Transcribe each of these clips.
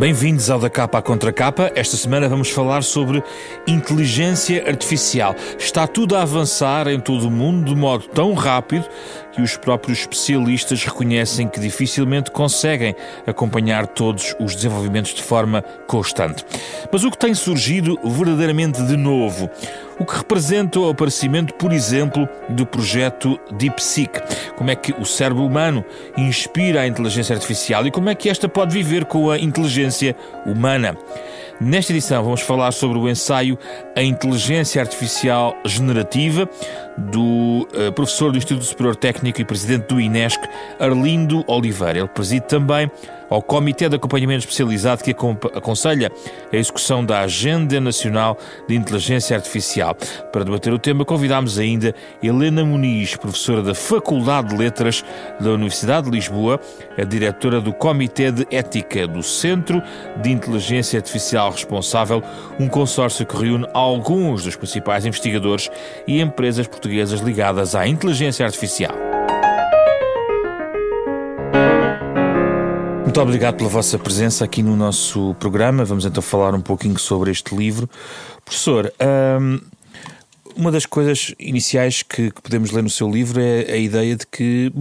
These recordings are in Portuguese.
Bem-vindos ao Da Capa à Contra Capa. Esta semana vamos falar sobre inteligência artificial. Está tudo a avançar em todo o mundo de modo tão rápido que os próprios especialistas reconhecem que dificilmente conseguem acompanhar todos os desenvolvimentos de forma constante. Mas o que tem surgido verdadeiramente de novo? O que representa o aparecimento, por exemplo, do projeto DeepSeek? Como é que o cérebro humano inspira a inteligência artificial e como é que esta pode viver com a inteligência humana? Nesta edição vamos falar sobre o ensaio A Inteligência Artificial Generativa, do professor do Instituto Superior Técnico e presidente do INESC, Arlindo Oliveira. Ele preside também ao Comitê de Acompanhamento Especializado que aconselha a execução da Agenda Nacional de Inteligência Artificial. Para debater o tema, convidámos ainda Helena Muniz, professora da Faculdade de Letras da Universidade de Lisboa, a diretora do Comitê de Ética do Centro de Inteligência Artificial Responsável, um consórcio que reúne alguns dos principais investigadores e empresas portuguesas ligadas à inteligência artificial. Muito obrigado pela vossa presença aqui no nosso programa. Vamos então falar um pouquinho sobre este livro. Professor, uma das coisas iniciais que podemos ler no seu livro é a ideia de que,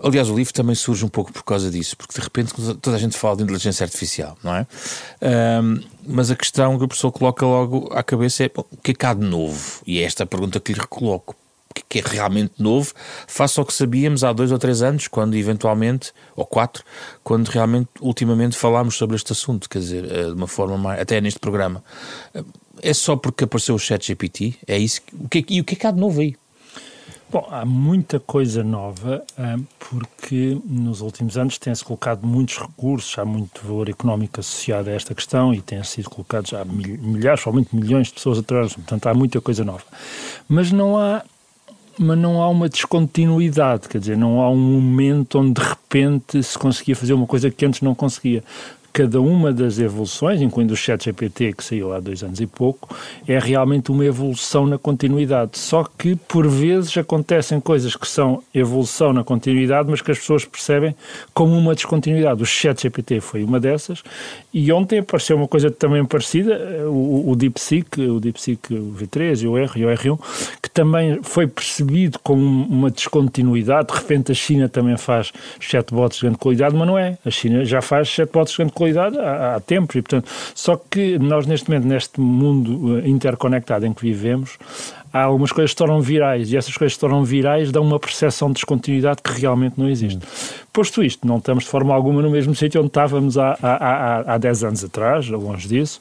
aliás, o livro também surge um pouco por causa disso, porque de repente toda a gente fala de inteligência artificial, não é? Mas a questão que o professor coloca logo à cabeça é, o que é que há de novo? E é esta a pergunta que lhe recoloco. O que é realmente novo, face ao que sabíamos há 2 ou 3 anos, quando eventualmente, ou 4, quando realmente, ultimamente falámos sobre este assunto, quer dizer, de uma forma mais, até neste programa. É só porque apareceu o ChatGPT? É isso? E o que é que há de novo aí? Bom, há muita coisa nova, porque nos últimos anos têm-se colocado muitos recursos, há muito valor económico associado a esta questão e têm sido colocados já milhares, provavelmente milhões de pessoas atrás, portanto há muita coisa nova. Mas não há uma descontinuidade, quer dizer, não há um momento onde de repente se conseguia fazer uma coisa que antes não conseguia. Cada uma das evoluções, incluindo o ChatGPT, que saiu há 2 anos e pouco, é realmente uma evolução na continuidade. Só que, por vezes, acontecem coisas que são evolução na continuidade, mas que as pessoas percebem como uma descontinuidade. O ChatGPT foi uma dessas, e ontem apareceu uma coisa também parecida, o DeepSeek, o V3 e o R1, que também foi percebido como uma descontinuidade. De repente a China também faz chatbots de grande qualidade, mas não é. A China já faz chatbots de grande qualidade há tempos, e portanto, só que nós neste momento, neste mundo interconectado em que vivemos, há algumas coisas que se tornam virais, e essas coisas que se tornam virais dão uma percepção de descontinuidade que realmente não existe. Posto isto, não estamos de forma alguma no mesmo sítio onde estávamos há 10 anos atrás, longe disso.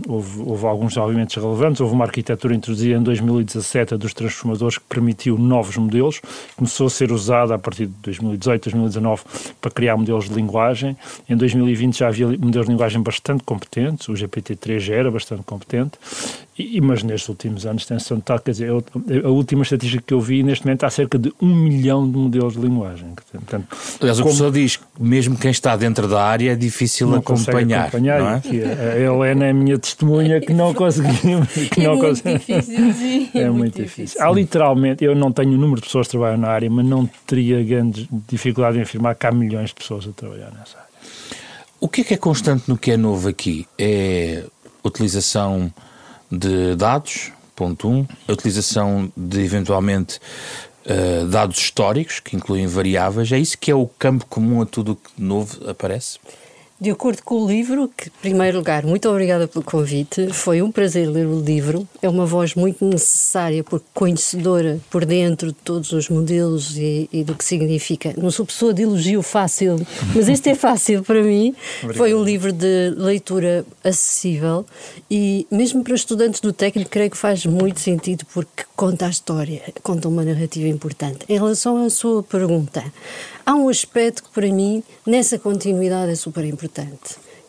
Houve alguns desenvolvimentos relevantes, houve uma arquitetura introduzida em 2017 dos transformadores que permitiu novos modelos, começou a ser usada a partir de 2018, 2019 para criar modelos de linguagem. Em 2020 já havia modelos de linguagem bastante competentes, o GPT-3 já era bastante competente, mas nestes últimos anos tem-se notado, quer dizer, a última estatística que eu vi, neste momento há cerca de 1 milhão de modelos de linguagem. Portanto, aliás, o professor diz que mesmo quem está dentro da área é difícil acompanhar, não é? A Helena é a minha testemunha que não conseguimos. É muito difícil. Há literalmente, eu não tenho o número de pessoas que trabalham na área, mas não teria grande dificuldade em afirmar que há milhões de pessoas a trabalhar nessa área. O que é constante no que é novo aqui? É a utilização de dados, ponto 1, a utilização de, eventualmente, dados históricos, que incluem variáveis. É isso que é o campo comum a tudo o que de novo aparece? De acordo com o livro, que, em primeiro lugar, muito obrigada pelo convite, foi um prazer ler o livro, é uma voz muito necessária, porque conhecedora por dentro de todos os modelos e do que significa. Não sou pessoa de elogio fácil, mas este é fácil para mim. Obrigado. Foi um livro de leitura acessível e mesmo para estudantes do técnico creio que faz muito sentido, porque conta a história, conta uma narrativa importante. Em relação à sua pergunta, há um aspecto que para mim, nessa continuidade, é super importante,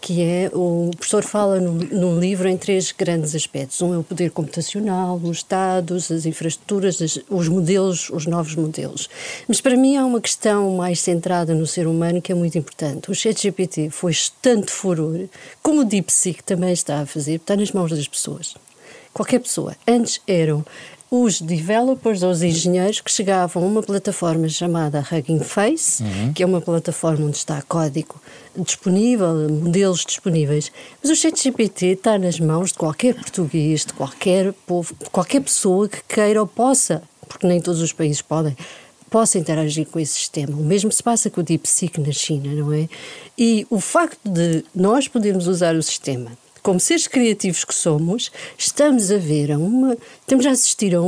que é, o professor fala no livro em 3 grandes aspectos. Um é o poder computacional, os dados, as infraestruturas, os modelos, os novos modelos. Mas para mim há uma questão mais centrada no ser humano que é muito importante. O ChatGPT foi tanto furor, como o DeepSeek também está a fazer, está nas mãos das pessoas. Qualquer pessoa. Antes eram os developers, ou os engenheiros, que chegavam a uma plataforma chamada Hugging Face, que é uma plataforma onde está código disponível, modelos disponíveis. Mas o ChatGPT está nas mãos de qualquer português, de qualquer povo, de qualquer pessoa que queira ou possa, porque nem todos os países podem, possa interagir com esse sistema. O mesmo se passa com o DeepSeek na China, não é? E o facto de nós podermos usar o sistema como seres criativos que somos, estamos a assistir a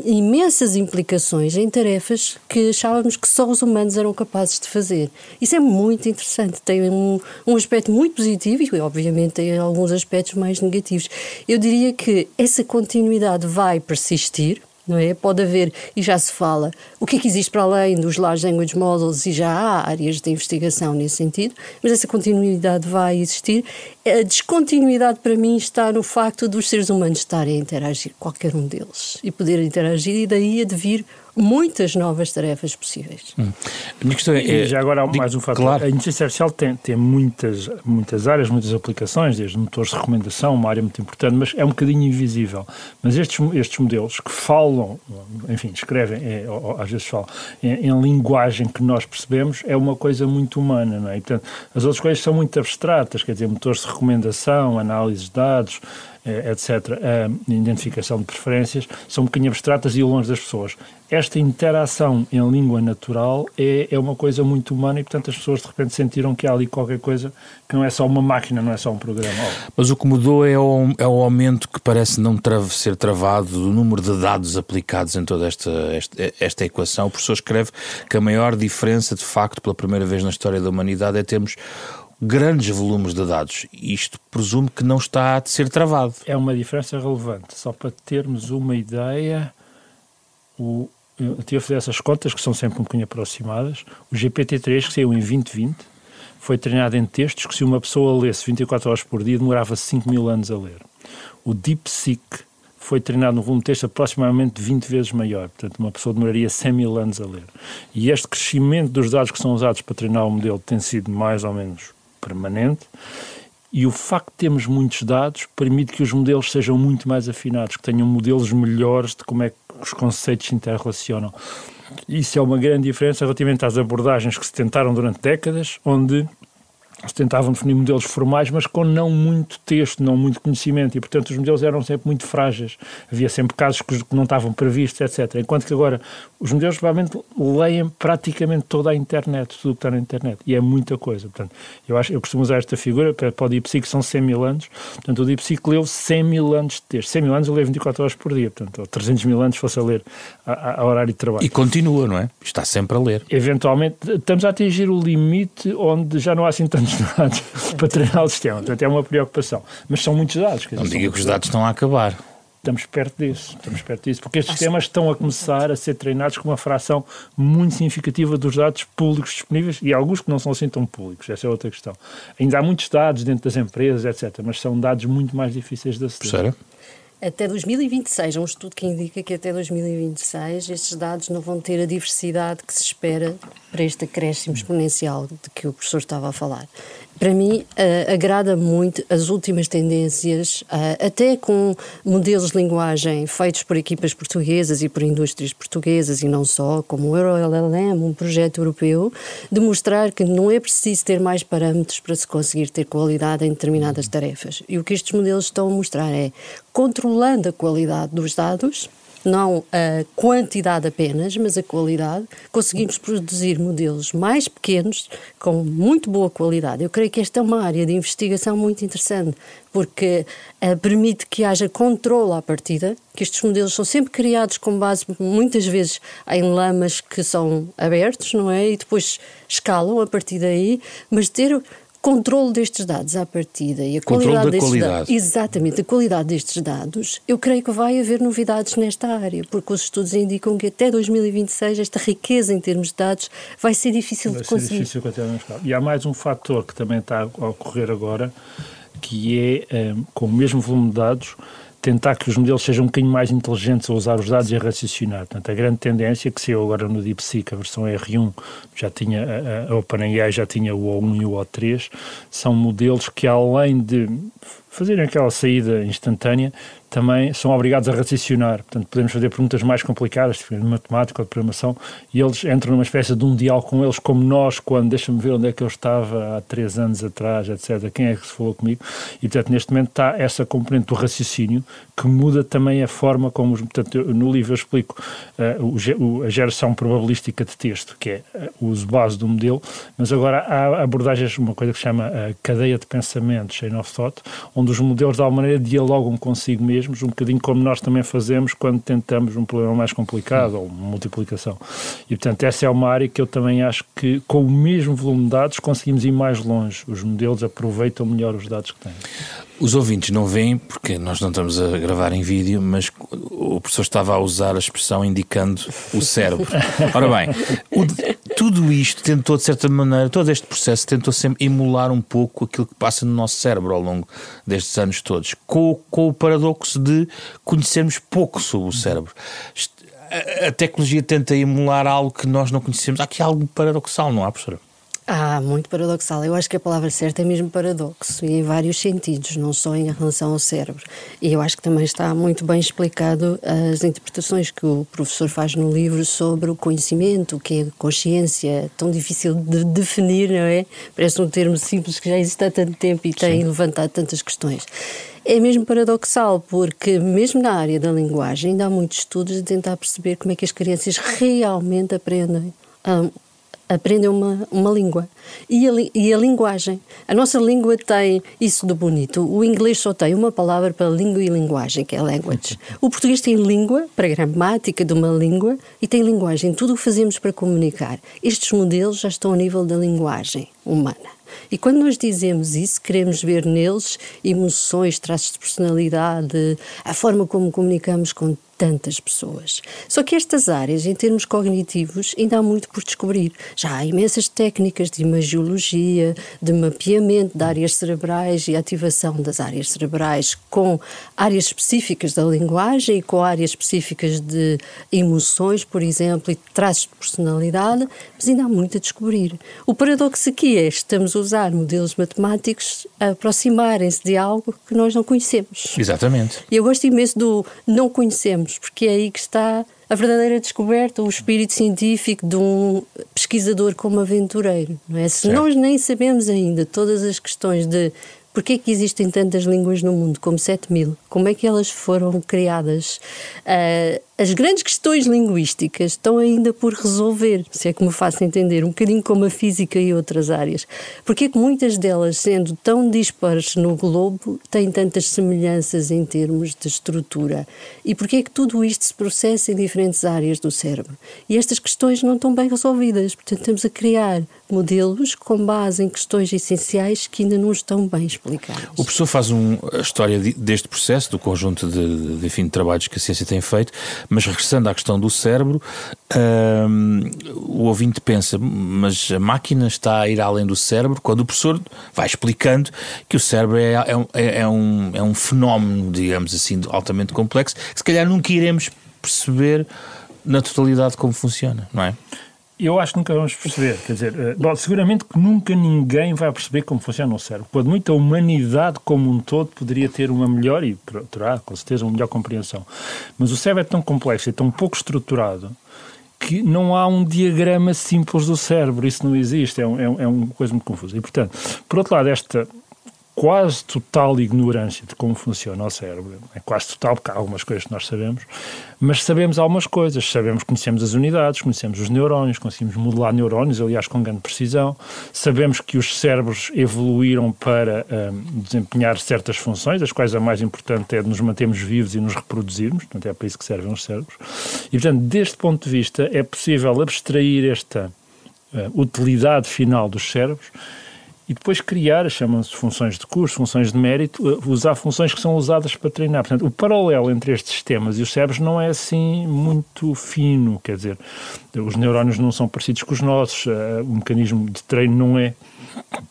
imensas implicações em tarefas que achávamos que só os humanos eram capazes de fazer. Isso é muito interessante, tem um aspecto muito positivo e obviamente tem alguns aspectos mais negativos. Eu diria que essa continuidade vai persistir, não é? Pode haver, e já se fala, o que é que existe para além dos Large Language Models, e já há áreas de investigação nesse sentido, mas essa continuidade vai existir. A descontinuidade para mim está no facto dos seres humanos estarem a interagir, qualquer um deles, e poder interagir, e daí advir muitas novas tarefas possíveis. A minha questão E já agora há mais um fator. Claro. A inteligência artificial tem muitas áreas, muitas aplicações, desde motores de recomendação, uma área muito importante, mas é um bocadinho invisível. Mas estes modelos que falam, enfim, escrevem, ou às vezes falam, em linguagem que nós percebemos, é uma coisa muito humana, não é? E, portanto, as outras coisas são muito abstratas, quer dizer, motores de recomendação, análise de dados, etc., a identificação de preferências, são um bocadinho abstratas e longe das pessoas. Esta interação em língua natural é uma coisa muito humana e, portanto, as pessoas de repente sentiram que há ali qualquer coisa que não é só uma máquina, não é só um programa. Mas o que mudou é o aumento que parece não ser travado do número de dados aplicados em toda esta equação. O professor escreve que a maior diferença, de facto, pela primeira vez na história da humanidade, é termos grandes volumes de dados. Isto presume que não está a ser travado. É uma diferença relevante. Só para termos uma ideia, eu tive a fazer essas contas, que são sempre um bocadinho aproximadas. O GPT-3, que saiu em 2020, foi treinado em textos que, se uma pessoa lesse 24 horas por dia, demorava 5.000 anos a ler. O DeepSeek foi treinado num volume de texto aproximadamente 20 vezes maior. Portanto, uma pessoa demoraria 100.000 anos a ler. E este crescimento dos dados que são usados para treinar o modelo tem sido mais ou menos permanente, e o facto de termos muitos dados permite que os modelos sejam muito mais afinados, que tenham modelos melhores de como é que os conceitos se interrelacionam. Isso é uma grande diferença relativamente às abordagens que se tentaram durante décadas, onde se tentavam definir modelos formais, mas com não muito texto, não muito conhecimento, e portanto os modelos eram sempre muito frágeis. Havia sempre casos que não estavam previstos, etc. Enquanto que agora os modelos provavelmente leem praticamente toda a internet, tudo que está na internet, e é muita coisa. Portanto, eu costumo usar esta figura para o DeepSeek, são 100.000 anos, portanto o DeepSeek leu 100.000 anos de texto. 100.000 anos eu leio 24 horas por dia, portanto, ou 300.000 anos fosse a ler a horário de trabalho. E continua, não é? Está sempre a ler. Eventualmente estamos a atingir o limite onde já não há assim tantos dados para treinar o sistema. Portanto, é uma preocupação. Mas são muitos dados. Não diga que os dados estão a acabar. Estamos perto disso, porque estes sistemas estão a começar a ser treinados com uma fração muito significativa dos dados públicos disponíveis, e alguns que não são assim tão públicos, essa é outra questão. Ainda há muitos dados dentro das empresas, etc., mas são dados muito mais difíceis de aceder. Professora? Até 2026, há um estudo que indica que até 2026 estes dados não vão ter a diversidade que se espera para este acréscimo exponencial de que o professor estava a falar. Para mim, agrada muito as últimas tendências, até com modelos de linguagem feitos por equipas portuguesas e por indústrias portuguesas e não só, como o EuroLLM, um projeto europeu, de mostrar que não é preciso ter mais parâmetros para se conseguir ter qualidade em determinadas tarefas. E o que estes modelos estão a mostrar é, controlando a qualidade dos dados, não a quantidade apenas, mas a qualidade, conseguimos produzir modelos mais pequenos, com muito boa qualidade. Eu creio que esta é uma área de investigação muito interessante, porque permite que haja controle à partida, que estes modelos são sempre criados com base, muitas vezes, em lamas que são abertos, não é? E depois escalam a partir daí, mas ter controle destes dados à partida e a qualidade destes dados. Exatamente, a qualidade destes dados, eu creio que vai haver novidades nesta área, porque os estudos indicam que até 2026 esta riqueza em termos de dados vai ser difícil de conseguir. Difícil continuar. E há mais um fator que também está a ocorrer agora, que é, com o mesmo volume de dados, tentar que os modelos sejam um bocadinho mais inteligentes a usar os dados e a raciocinar. Portanto, a grande tendência que saiu agora no DeepSeek, a versão R1, já tinha, a OpenAI já tinha o O1 e o O3, são modelos que, além de fazerem aquela saída instantânea, também são obrigados a raciocinar. Portanto, podemos fazer perguntas mais complicadas, tipo de matemática ou de programação, e eles entram numa espécie de um diálogo com eles, como nós, quando deixa-me ver onde é que eu estava há 3 anos atrás, etc. Quem é que se falou comigo? E, portanto, neste momento está essa componente do raciocínio, que muda também a forma como... Portanto, no livro eu explico a geração probabilística de texto, que é o uso base do modelo, mas agora há abordagens, uma coisa que se chama a cadeia de pensamento, chain of thought, onde os modelos de alguma maneira dialogam consigo mesmos, um bocadinho como nós também fazemos quando tentamos um problema mais complicado, ou multiplicação. E, portanto, essa é uma área que eu também acho que, com o mesmo volume de dados, conseguimos ir mais longe. Os modelos aproveitam melhor os dados que têm. Os ouvintes não veem, porque nós não estamos a gravar em vídeo, mas o professor estava a usar a expressão indicando o cérebro. Ora bem, tudo isto tentou, de certa maneira, todo este processo tentou sempre emular um pouco aquilo que passa no nosso cérebro ao longo destes anos todos, com o paradoxo de conhecermos pouco sobre o cérebro. A tecnologia tenta emular algo que nós não conhecemos. Há aqui algo paradoxal, não há, professora? Muito paradoxal. Eu acho que a palavra certa é mesmo paradoxo, e em vários sentidos, não só em relação ao cérebro. E eu acho que também está muito bem explicado as interpretações que o professor faz no livro sobre o conhecimento, o que é consciência, tão difícil de definir, não é? Parece um termo simples que já existe há tanto tempo e tem levantado tantas questões. É mesmo paradoxal, porque mesmo na área da linguagem ainda há muitos estudos de tentar perceber como é que as crianças realmente aprendem uma língua. E a linguagem. A nossa língua tem isso do bonito. O inglês só tem uma palavra para língua e linguagem, que é language. O português tem língua para gramática de uma língua e tem linguagem. Tudo o que fazemos para comunicar. Estes modelos já estão ao nível da linguagem humana. E quando nós dizemos isso, queremos ver neles emoções, traços de personalidade, a forma como comunicamos com tantas pessoas. Só que estas áreas, em termos cognitivos, ainda há muito por descobrir. Já há imensas técnicas de imagiologia, de mapeamento de áreas cerebrais e ativação das áreas cerebrais com áreas específicas da linguagem e com áreas específicas de emoções, por exemplo, e de traços de personalidade, mas ainda há muito a descobrir. O paradoxo aqui é que estamos a usar modelos matemáticos a aproximarem-se de algo que nós não conhecemos. Exatamente. E eu gosto imenso do não conhecemos, porque é aí que está a verdadeira descoberta, o espírito científico de um pesquisador como aventureiro, não é? Se nós nem sabemos ainda todas as questões de porque é que existem tantas línguas no mundo, como 7.000, como é que elas foram criadas, as grandes questões linguísticas estão ainda por resolver, se é que me faço entender, um bocadinho como a física e outras áreas. Porque é que muitas delas, sendo tão dispares no globo, têm tantas semelhanças em termos de estrutura? E porque é que tudo isto se processa em diferentes áreas do cérebro? E estas questões não estão bem resolvidas, portanto estamos a criar modelos com base em questões essenciais que ainda não estão bem explicadas. O professor faz a história deste processo, do conjunto de trabalhos que a ciência tem feito, mas regressando à questão do cérebro, o ouvinte pensa, mas a máquina está a ir além do cérebro, quando o professor vai explicando que o cérebro é um fenómeno, digamos assim, altamente complexo, que se calhar nunca iremos perceber na totalidade como funciona, não é? Eu acho que nunca vamos perceber, quer dizer, seguramente que nunca ninguém vai perceber como funciona o cérebro. Quando muita humanidade como um todo poderia ter uma melhor, e terá com certeza uma melhor compreensão. Mas o cérebro é tão complexo e tão pouco estruturado que não há um diagrama simples do cérebro, isso não existe, é uma coisa muito confusa. E, portanto, por outro lado, esta quase total ignorância de como funciona o cérebro, é quase total, porque há algumas coisas que nós sabemos, mas sabemos algumas coisas, conhecemos as unidades, conhecemos os neurónios, conseguimos modelar neurónios, aliás, com grande precisão, sabemos que os cérebros evoluíram para desempenhar certas funções, das quais a mais importante é de nos mantermos vivos e nos reproduzirmos, portanto é para isso que servem os cérebros, e portanto, deste ponto de vista, é possível abstrair esta utilidade final dos cérebros e depois criar, chamam-se funções de curso, funções de mérito, usar funções que são usadas para treinar. Portanto, o paralelo entre estes sistemas e os cérebros não é assim muito fino, quer dizer, os neurónios não são parecidos com os nossos, o mecanismo de treino não é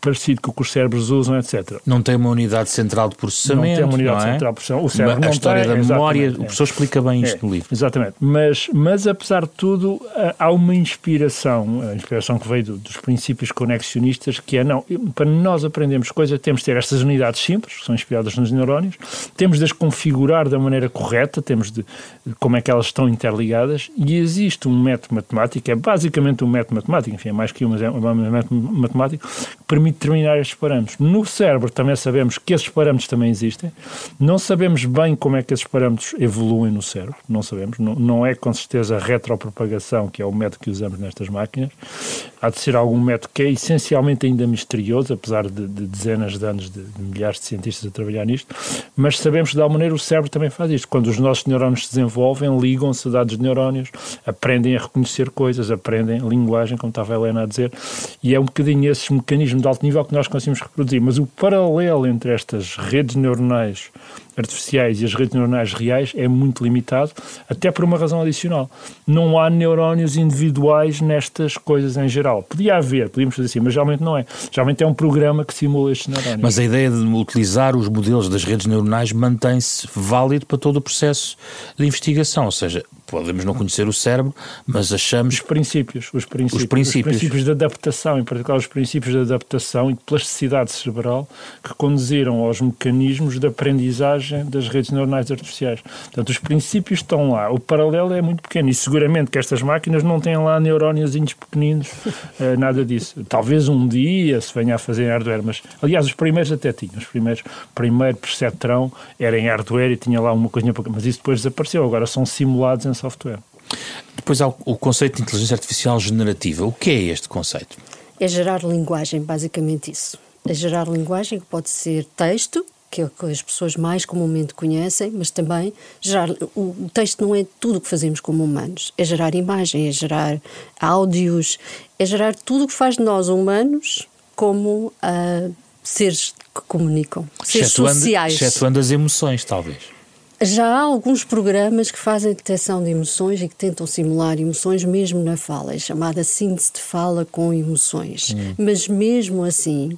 parecido com o que os cérebros usam, etc. Não tem uma unidade central de processamento, não tem uma unidade central de processamento. O cérebro não a história tem, da memória, o professor explica bem isto no livro. Exatamente, mas apesar de tudo, há uma inspiração, a inspiração que veio dos princípios conexionistas, que é, não, para nós aprendermos coisas, temos de ter estas unidades simples, que são inspiradas nos neurónios, temos de as configurar da maneira correta, temos de como é que elas estão interligadas, e existe um método matemático, é basicamente um método matemático, enfim, é mais que mas é um método matemático, que permite determinar estes parâmetros. No cérebro também sabemos que esses parâmetros também existem, não sabemos bem como é que esses parâmetros evoluem no cérebro, não sabemos, não é com certeza a retropropagação, que é o método que usamos nestas máquinas, há de ser algum método que é essencialmente ainda misterioso, apesar de dezenas de anos de milhares de cientistas a trabalhar nisto, mas sabemos que de alguma maneira o cérebro também faz isto. Quando os nossos neurónios se desenvolvem, ligam-se a dados de neurónios, aprendem a reconhecer coisas, aprendem linguagem, como estava a Helena a dizer, e é um bocadinho esses mecanismos de alto nível que nós conseguimos reproduzir. Mas o paralelo entre estas redes neuronais artificiais e as redes neuronais reais é muito limitado, até por uma razão adicional. Não há neurónios individuais nestas coisas em geral. Podia haver, podíamos fazer assim, mas geralmente não é. Geralmente é um programa que simula estes neurónios. Mas a ideia de utilizar os modelos das redes neuronais mantém-se válido para todo o processo de investigação, ou seja, podemos não conhecer o cérebro, mas achamos... Os princípios de adaptação, em particular os princípios de adaptação e de plasticidade cerebral que conduziram aos mecanismos de aprendizagem das redes neuronais artificiais. Portanto, os princípios estão lá. O paralelo é muito pequeno e seguramente que estas máquinas não têm lá neuróniozinhos pequeninos, nada disso. Talvez um dia se venha a fazer em hardware, mas, aliás, os primeiros até tinham. O primeiro perceptrão era em hardware e tinha lá uma coisinha, mas isso depois desapareceu. Agora são simulados em software. Depois há o conceito de inteligência artificial generativa. O que é este conceito? É gerar linguagem, basicamente isso. É gerar linguagem que pode ser texto, que é o que as pessoas mais comumente conhecem, mas também gerar... O texto não é tudo o que fazemos como humanos. É gerar imagem, é gerar áudios, é gerar tudo o que faz de nós humanos como seres que comunicam, seres sociais. Excetuando as emoções, talvez. Já há alguns programas que fazem detecção de emoções e que tentam simular emoções mesmo na fala. É chamada síntese de fala com emoções. Mas mesmo assim,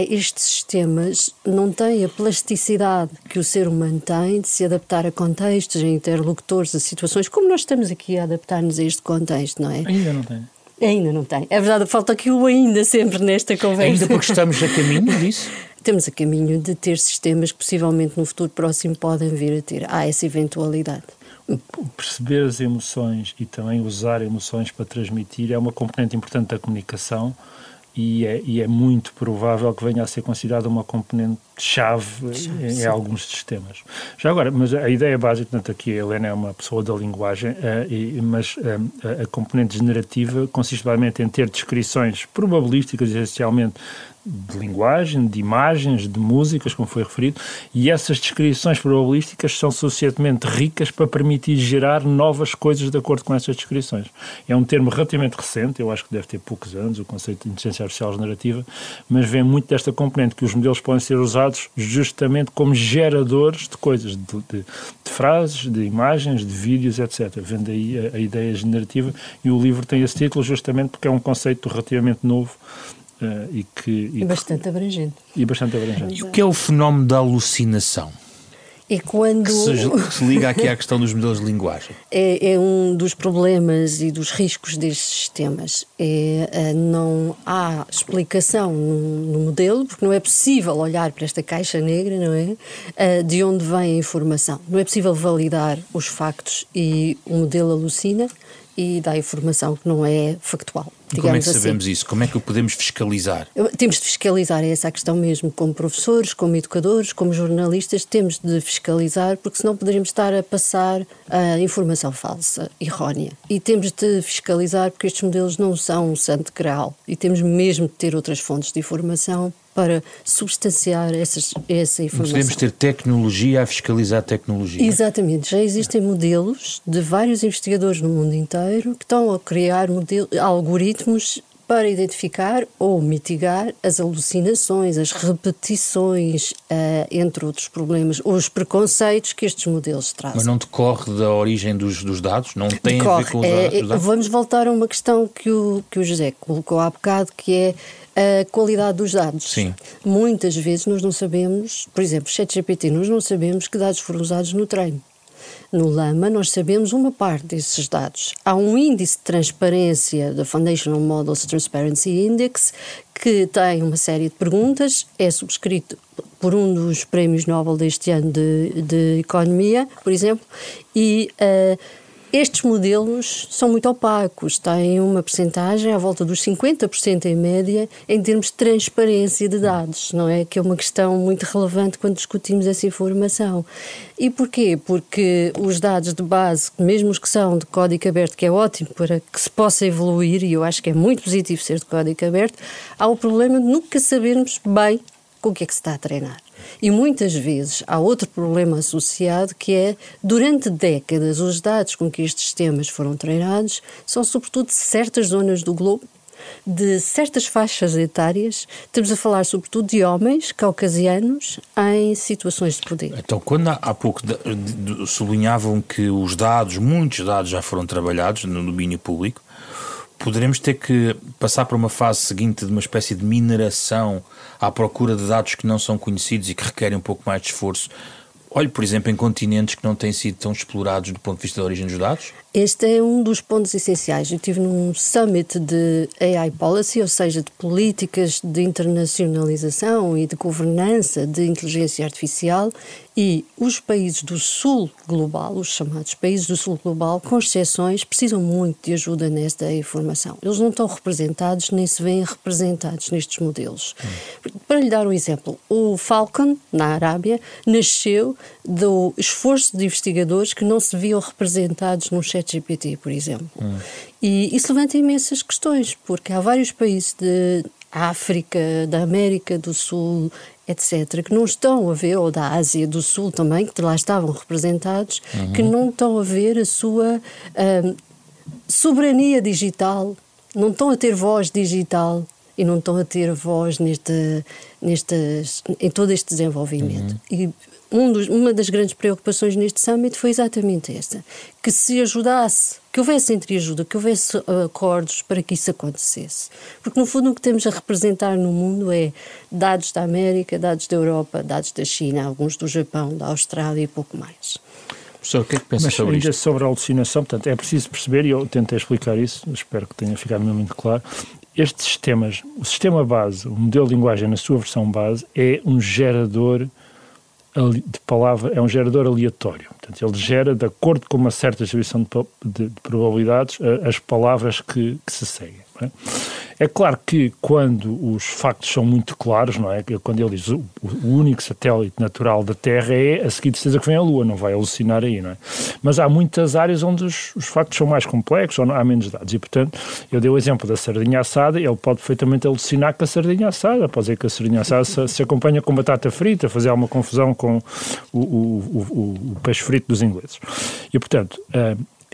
estes sistemas não têm a plasticidade que o ser humano tem de se adaptar a contextos, a interlocutores, a situações, como nós estamos aqui a adaptar-nos a este contexto, não é? Ainda não tem. Ainda não tem. É verdade, falta aqui o ainda sempre nesta conversa. Ainda porque estamos a caminho disso? Estamos a caminho de ter sistemas que possivelmente no futuro próximo podem vir a ter. Há essa eventualidade. Perceber as emoções e também usar emoções para transmitir é uma componente importante da comunicação e é muito provável que venha a ser considerada uma componente-chave em alguns sistemas. Já agora, mas a ideia básica, portanto, aqui a Helena é uma pessoa da linguagem, mas a componente generativa consiste basicamente em ter descrições probabilísticas, essencialmente, de linguagem, de imagens, de músicas, como foi referido, e essas descrições probabilísticas são suficientemente ricas para permitir gerar novas coisas de acordo com essas descrições. É um termo relativamente recente, eu acho que deve ter poucos anos, o conceito de inteligência artificial generativa, mas vem muito desta componente que os modelos podem ser usados justamente como geradores de coisas, de frases, de imagens, de vídeos, etc. Vem daí a ideia generativa, e o livro tem esse título justamente porque é um conceito relativamente novo, e bastante abrangente. E o que é o fenómeno da alucinação? É quando... que se liga aqui à questão dos modelos de linguagem. É um dos problemas e dos riscos destes sistemas. Não há explicação no modelo, porque não é possível olhar para esta caixa negra, não é? De onde vem a informação. Não é possível validar os factos e o modelo alucina e dá informação que não é factual. Como é que sabemos isso? Como é que o podemos fiscalizar? Temos de fiscalizar, é essa a questão mesmo, como professores, como educadores, como jornalistas, temos de fiscalizar, porque senão poderíamos estar a passar a informação falsa, errónea. E temos de fiscalizar porque estes modelos não são um santo graal e temos mesmo de ter outras fontes de informação para substanciar essa informação. Podemos ter tecnologia a fiscalizar a tecnologia. Exatamente. Já existem modelos de vários investigadores no mundo inteiro que estão a criar algoritmos para identificar ou mitigar as alucinações, as repetições, entre outros problemas, ou os preconceitos que estes modelos trazem. Mas não decorre da origem dos dados? Não tem a ver com os dados? Vamos voltar a uma questão que o José colocou há bocado, que é a qualidade dos dados. Sim. Muitas vezes nós não sabemos, por exemplo, ChatGPT, nós não sabemos que dados foram usados no treino. no Lama, nós sabemos uma parte desses dados. Há um índice de transparência da Foundational Models Transparency Index que tem uma série de perguntas, é subscrito por um dos prémios Nobel deste ano de Economia, por exemplo, e estes modelos são muito opacos, têm uma percentagem à volta dos 50% em média em termos de transparência de dados, não é? Que é uma questão muito relevante quando discutimos essa informação. E porquê? Porque os dados de base, mesmo os que são de código aberto, que é ótimo para que se possa evoluir, e eu acho que é muito positivo ser de código aberto, há o problema de nunca sabermos bem com o que é que se está a treinar. E muitas vezes há outro problema associado que é, durante décadas, os dados com que estes sistemas foram treinados são sobretudo de certas zonas do globo, de certas faixas etárias. Estamos a falar sobretudo de homens caucasianos em situações de poder. Então, quando há pouco sublinhavam que muitos dados já foram trabalhados no domínio público, poderemos ter que passar para uma fase seguinte de uma espécie de mineração à procura de dados que não são conhecidos e que requerem um pouco mais de esforço. Olhe, por exemplo, em continentes que não têm sido tão explorados do ponto de vista da origem dos dados? Este é um dos pontos essenciais. Eu estive num summit de AI Policy, ou seja, de políticas de internacionalização e de governança de inteligência artificial, e os países do sul global, os chamados países do sul global, com exceções, precisam muito de ajuda nesta informação. Eles não estão representados, nem se veem representados nestes modelos. Para lhe dar um exemplo, o Falcon, na Arábia, nasceu do esforço de investigadores que não se viam representados no ChatGPT, por exemplo. E isso levanta imensas questões, porque há vários países de África, da América do Sul, etc., que não estão a ver, ou da Ásia do Sul também, que lá estavam representados, que não estão a ver a sua soberania digital, não estão a ter voz digital e não estão a ter voz em todo este desenvolvimento. E uma das grandes preocupações neste summit foi exatamente esta, que se ajudasse, que houvesse entreajuda, que houvesse acordos para que isso acontecesse. Porque, no fundo, o que temos a representar no mundo é dados da América, dados da Europa, dados da China, alguns do Japão, da Austrália e pouco mais. Professor, o que é que pensa sobre isto? Sobre a alucinação, portanto, é preciso perceber, e eu tentei explicar isso, espero que tenha ficado muito claro. Estes sistemas, o sistema base, o modelo de linguagem na sua versão base, é um gerador de palavra, é um gerador aleatório. Portanto, ele gera, de acordo com uma certa distribuição de probabilidades, as palavras que se seguem. Não é? É claro que quando os factos são muito claros, não é? Quando ele diz o único satélite natural da Terra é a seguir de certeza que vem a Lua, não vai alucinar aí, não é? Mas há muitas áreas onde os factos são mais complexos, ou há menos dados, e portanto, eu dei o exemplo da sardinha assada, ele pode perfeitamente alucinar com a sardinha assada, pode dizer que a sardinha assada se acompanha com batata frita, fazer alguma confusão com o peixe frito dos ingleses. E portanto,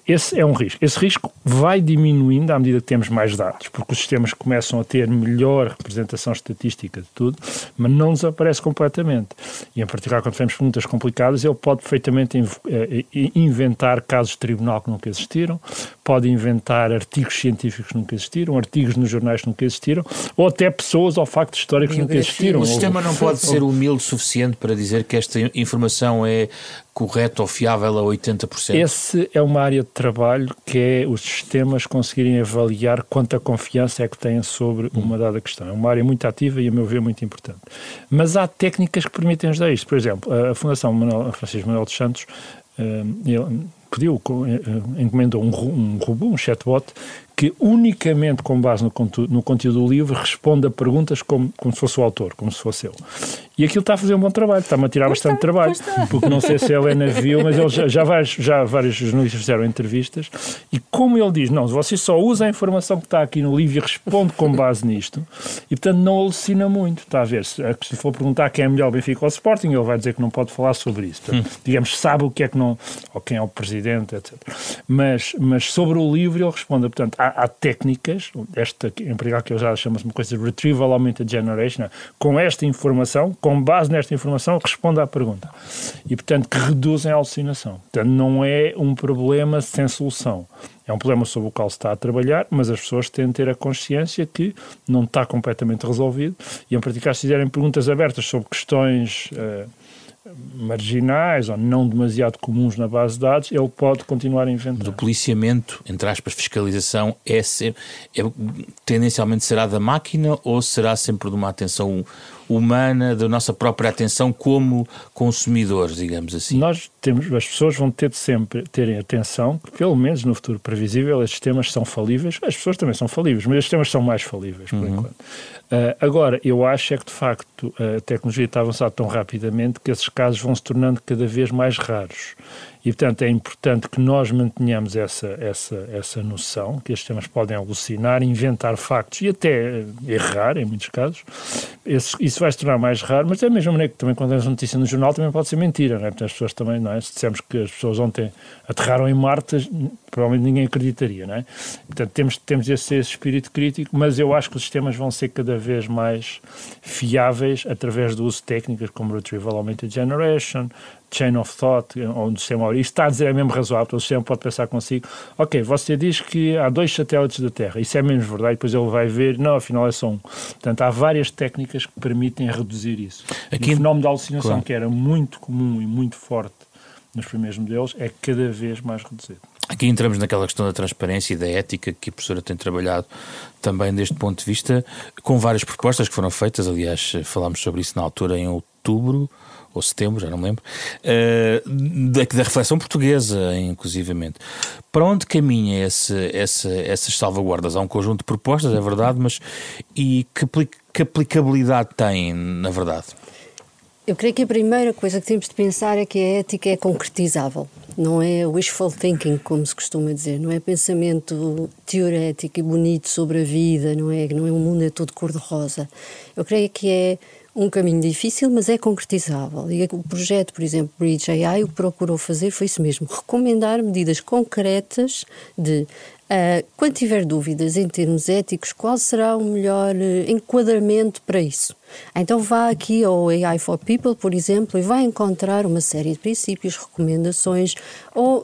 esse é um risco. Esse risco vai diminuindo à medida que temos mais dados, porque os sistemas começam a ter melhor representação estatística de tudo, mas não desaparece completamente. E, em particular, quando temos perguntas complicadas, ele pode perfeitamente inventar casos de tribunal que nunca existiram, pode inventar artigos científicos que nunca existiram, artigos nos jornais que nunca existiram, ou até pessoas ou factos históricos que nunca existiram. O sistema não pode ser humilde o suficiente para dizer que esta informação é correta ou fiável a 80%? Essa é uma área de trabalho que é os sistemas conseguirem avaliar quanta confiança é que têm sobre uma dada questão. É uma área muito ativa e, a meu ver, muito importante. Mas há técnicas que permitem ajudar isto. Por exemplo, a Fundação Francisco Manuel dos Santos encomendou um robô, um chatbot, que unicamente com base no conteúdo do livro responde a perguntas como se fosse o autor, como se fosse eu. E aquilo está a fazer um bom trabalho, está-me a tirar bastante trabalho, porque não sei se a Helena viu, mas ele já vários jornalistas fizeram entrevistas, e como ele diz, não, você só usa a informação que está aqui no livro e responde com base nisto, e portanto não alucina muito, está a ver, se for perguntar quem é melhor o Benfica ou o Sporting, ele vai dizer que não pode falar sobre isso, portanto, digamos, sabe o que é que não, ou quem é o presidente, etc. Mas sobre o livro ele responde, portanto, há técnicas, esta em particular que eu já chamo-se uma coisa de Retrieval Augmented Generation, com esta informação, com base nesta informação, responde à pergunta. E, portanto, que reduzem a alucinação. Portanto, não é um problema sem solução. É um problema sobre o qual se está a trabalhar, mas as pessoas têm de ter a consciência que não está completamente resolvido e, em particular, se fizerem perguntas abertas sobre questões marginais ou não demasiado comuns na base de dados, ele pode continuar a inventar. Do policiamento, entre aspas, fiscalização, tendencialmente será da máquina ou será sempre de uma atenção humana, da nossa própria atenção como consumidores, digamos assim? As pessoas vão ter de sempre terem atenção, que pelo menos no futuro previsível estes sistemas são falíveis, as pessoas também são falíveis, mas estes sistemas são mais falíveis, por enquanto. Agora, eu acho é que de facto a tecnologia está avançando tão rapidamente que esses casos vão se tornando cada vez mais raros. E, portanto, é importante que nós mantenhamos essa noção, que estes sistemas podem alucinar, inventar factos e até errar, em muitos casos. Isso vai se tornar mais raro, mas é da mesma maneira que também quando temos notícia no jornal também pode ser mentira, não é? Portanto, as pessoas também, não é? Se dissemos que as pessoas ontem aterraram em Marte, provavelmente ninguém acreditaria, não é? Portanto, temos esse espírito crítico, mas eu acho que os sistemas vão ser cada vez mais fiáveis através do uso de técnicas como Retrieval Augmented Generation, Chain of Thought, onde o sistema, isto está a dizer é mesmo razoável, o sistema pode pensar consigo, ok, você diz que há 2 satélites da Terra, isso é menos verdade, depois ele vai ver, não, afinal é só um. Portanto, há várias técnicas que permitem reduzir isso. O fenómeno da alucinação, claro, que era muito comum e muito forte nos primeiros modelos, é cada vez mais reduzido. Aqui entramos naquela questão da transparência e da ética que a professora tem trabalhado também deste ponto de vista, com várias propostas que foram feitas, aliás, falámos sobre isso na altura em outubro, ou setembro, já não me lembro, da reflexão portuguesa, inclusivamente. Para onde caminha essas salvaguardas? Há um conjunto de propostas, é verdade, mas e que aplicabilidade têm, na verdade? Eu creio que a primeira coisa que temos de pensar é que a ética é concretizável. Não é wishful thinking, como se costuma dizer. Não é pensamento teorético e bonito sobre a vida, não é o mundo é todo cor-de-rosa. Eu creio que é um caminho difícil, mas é concretizável. E o projeto, por exemplo, Bridge AI, o que procurou fazer foi isso mesmo, recomendar medidas concretas de, quando tiver dúvidas em termos éticos, qual será o melhor enquadramento para isso. Então vá aqui ao AI for People, por exemplo, e vai encontrar uma série de princípios, recomendações,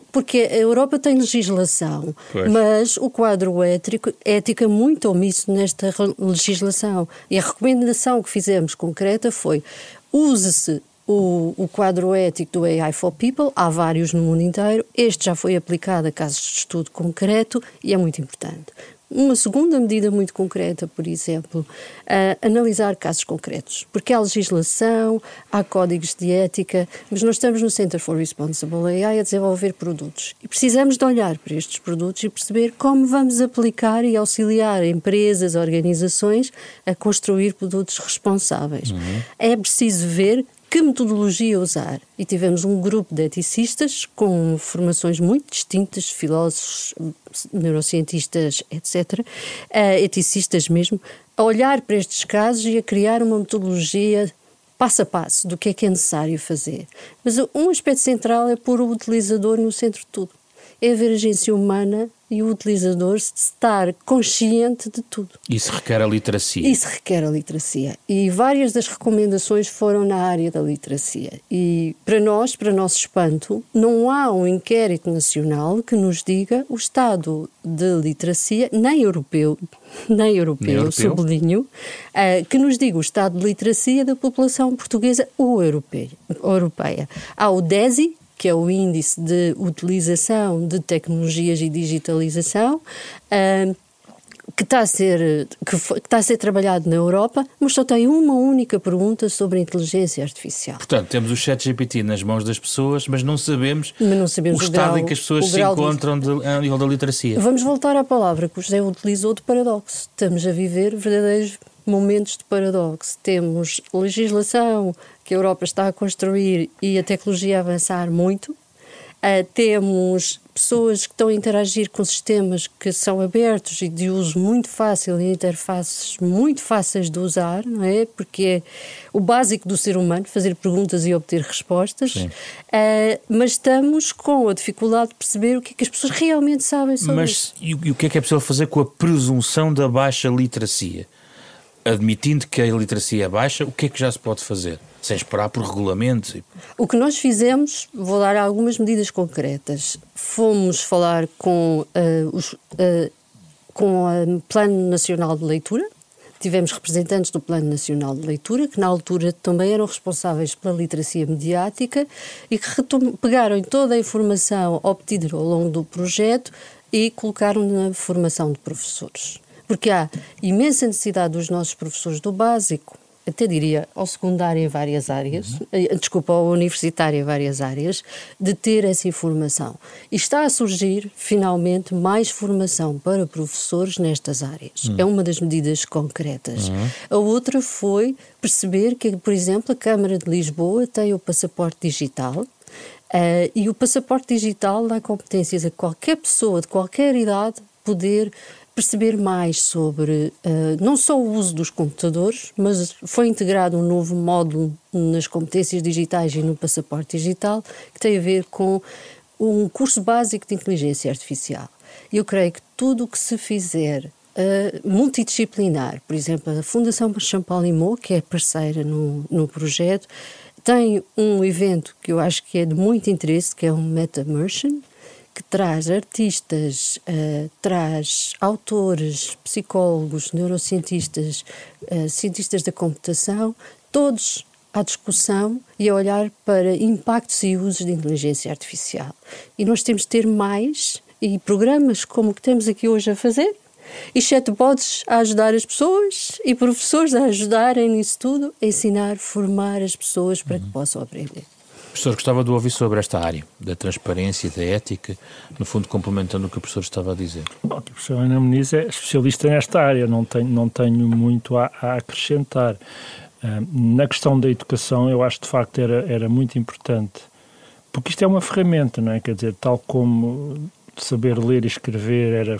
porque a Europa tem legislação, mas o quadro ético é muito omisso nesta legislação. E a recomendação que fizemos concreta foi: use-se o quadro ético do AI for People, há vários no mundo inteiro, este já foi aplicado a casos de estudo concreto e é muito importante. Uma segunda medida muito concreta, por exemplo, analisar casos concretos, porque há legislação, há códigos de ética, mas nós estamos no Center for Responsible AI a desenvolver produtos e precisamos de olhar para estes produtos e perceber como vamos aplicar e auxiliar empresas, organizações a construir produtos responsáveis. É preciso ver que metodologia usar. E tivemos um grupo de eticistas com formações muito distintas, filósofos, neurocientistas, etc., eticistas mesmo, a olhar para estes casos e a criar uma metodologia passo a passo do que é necessário fazer. Mas um aspecto central é pôr o utilizador no centro de tudo. É haver agência humana e o utilizador estar consciente de tudo. Isso requer a literacia. Isso requer a literacia. E várias das recomendações foram na área da literacia. E para nosso espanto, não há um inquérito nacional que nos diga o estado de literacia, nem europeu, sublinho, que nos diga o estado de literacia da população portuguesa ou europeia. Há o DESI, que é o Índice de Utilização de Tecnologias e Digitalização, que está a ser trabalhado na Europa, mas só tem uma única pergunta sobre a inteligência artificial. Portanto, temos o ChatGPT nas mãos das pessoas, mas não sabemos o estado em que as pessoas se encontram a nível da literacia. Vamos voltar à palavra que o José utilizou de paradoxo. Estamos a viver verdadeiros momentos de paradoxo. Temos legislação que a Europa está a construir e a tecnologia a avançar muito. Temos pessoas que estão a interagir com sistemas que são abertos e de uso muito fácil e interfaces muito fáceis de usar, não é? Porque é o básico do ser humano, fazer perguntas e obter respostas. Mas estamos com a dificuldade de perceber o que é que as pessoas realmente sabem sobre isso. E o que é possível fazer com a presunção da baixa literacia? Admitindo que a literacia é baixa, o que é que já se pode fazer? Sem esperar por regulamentos? O que nós fizemos, vou dar algumas medidas concretas. Fomos falar com o Plano Nacional de Leitura tivemos representantes do Plano Nacional de Leitura, que na altura também eram responsáveis pela literacia mediática e que pegaram em toda a informação obtida ao longo do projeto e colocaram na formação de professores. Porque há imensa necessidade dos nossos professores do básico, até diria ao secundário em várias áreas, ao universitário em várias áreas, de ter essa informação. E está a surgir, finalmente, mais formação para professores nestas áreas. É uma das medidas concretas. A outra foi perceber que, por exemplo, a Câmara de Lisboa tem o passaporte digital, e o passaporte digital dá competências a qualquer pessoa de qualquer idade poder perceber mais sobre não só o uso dos computadores, mas foi integrado um novo módulo nas competências digitais e no passaporte digital que tem a ver com um curso básico de inteligência artificial. Eu creio que tudo o que se fizer multidisciplinar, por exemplo, a Fundação Champalimau, que é parceira no projeto, tem um evento que eu acho que é de muito interesse, que é um Meta-Immersion, que traz artistas, traz autores, psicólogos, neurocientistas, cientistas da computação, todos à discussão e a olhar para impactos e usos de inteligência artificial. E nós temos de ter mais, e programas como o que temos aqui hoje a fazer, e chatbots a ajudar as pessoas, e professores a ajudarem nisso tudo, a ensinar, formar as pessoas para que possam aprender. Professor, gostava de ouvir sobre esta área da transparência e da ética, no fundo complementando o que o professor estava a dizer. Bom, a professora Ana Muniz é especialista nesta área, não tenho muito a acrescentar. Na questão da educação, eu acho de facto era muito importante, porque isto é uma ferramenta, não é? Quer dizer, tal como saber ler e escrever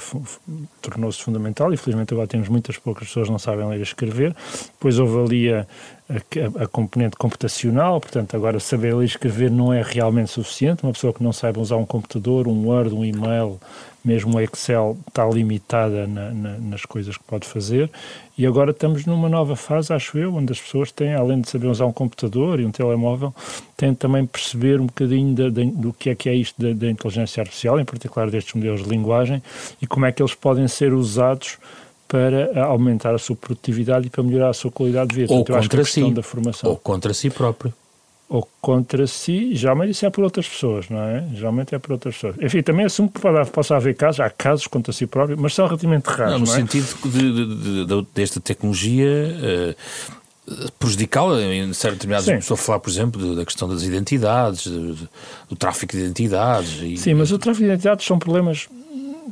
tornou-se fundamental, e felizmente agora temos muitas poucas pessoas que não sabem ler e escrever. Depois houve ali a componente computacional, portanto agora saber ler e escrever não é realmente suficiente. Uma pessoa que não saiba usar um computador, um Word, um e-mail, mesmo o Excel, está limitada nas coisas que pode fazer. E agora estamos numa nova fase, acho eu, onde as pessoas têm, além de saber usar um computador e um telemóvel, têm também perceber um bocadinho do que é isto da inteligência artificial, em particular destes modelos de linguagem, e como é que eles podem ser usados para aumentar a sua produtividade e para melhorar a sua qualidade de vida. Ou então, contra si, da formação. Ou contra si próprio. Ou contra si, geralmente isso é por outras pessoas, não é? Geralmente é por outras pessoas. Enfim, também assumo que possa haver casos, há casos contra si próprio, mas são relativamente raros, no não é? sentido desta tecnologia prejudicá-la em certos determinados. Estou a falar, por exemplo, da questão das identidades, do tráfico de identidades. Sim, mas o tráfico de identidades são problemas,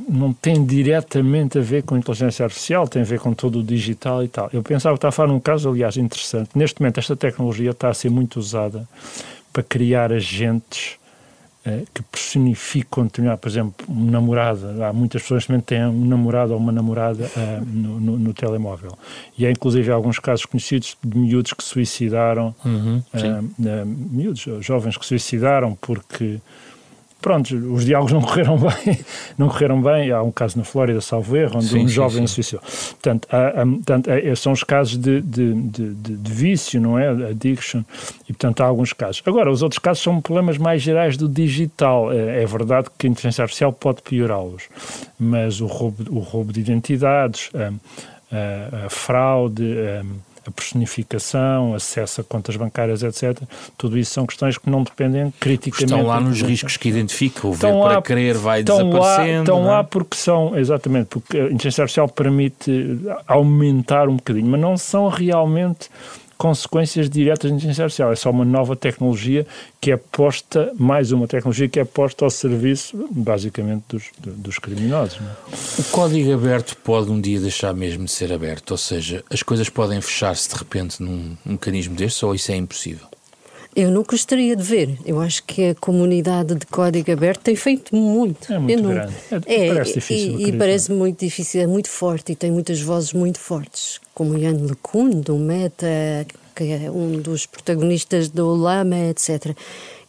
não tem diretamente a ver com a inteligência artificial, tem a ver com todo o digital e tal. Eu pensava que estava a falar num caso, aliás, interessante. Neste momento, esta tecnologia está a ser muito usada para criar agentes que personificam, por exemplo, um namorado. Há muitas pessoas que têm um namorado ou uma namorada no telemóvel. E há, inclusive, alguns casos conhecidos de miúdos que se suicidaram, miúdos, jovens que se suicidaram porque... Pronto, os diálogos não correram bem. Há um caso na Flórida, salvo erro, onde um jovem se suicidou. Portanto, são os casos de vício, não é? Addiction. E, portanto, há alguns casos. Agora, os outros casos são problemas mais gerais do digital. É verdade que a inteligência artificial pode piorá-los, mas o roubo de identidades, a fraude, a personificação, acesso a contas bancárias, etc. Tudo isso são questões que não dependem criticamente... Estão lá nos riscos que identifica, o ver para querer vai desaparecendo. Estão lá porque são, exatamente, porque a inteligência artificial permite aumentar um bocadinho, mas não são realmente consequências diretas da inteligência artificial. É só uma nova tecnologia que é posta, mais uma tecnologia que é posta ao serviço, basicamente, dos criminosos. Não é? O código aberto pode um dia deixar mesmo de ser aberto, ou seja, as coisas podem fechar-se de repente num mecanismo destes, ou isso é impossível? Eu não gostaria de ver. Eu acho que a comunidade de código aberto tem feito muito. É muito grande. Parece difícil. E parece muito difícil, é muito forte e tem muitas vozes muito fortes, como Yann LeCun, do Meta, que é um dos protagonistas do Llama, etc.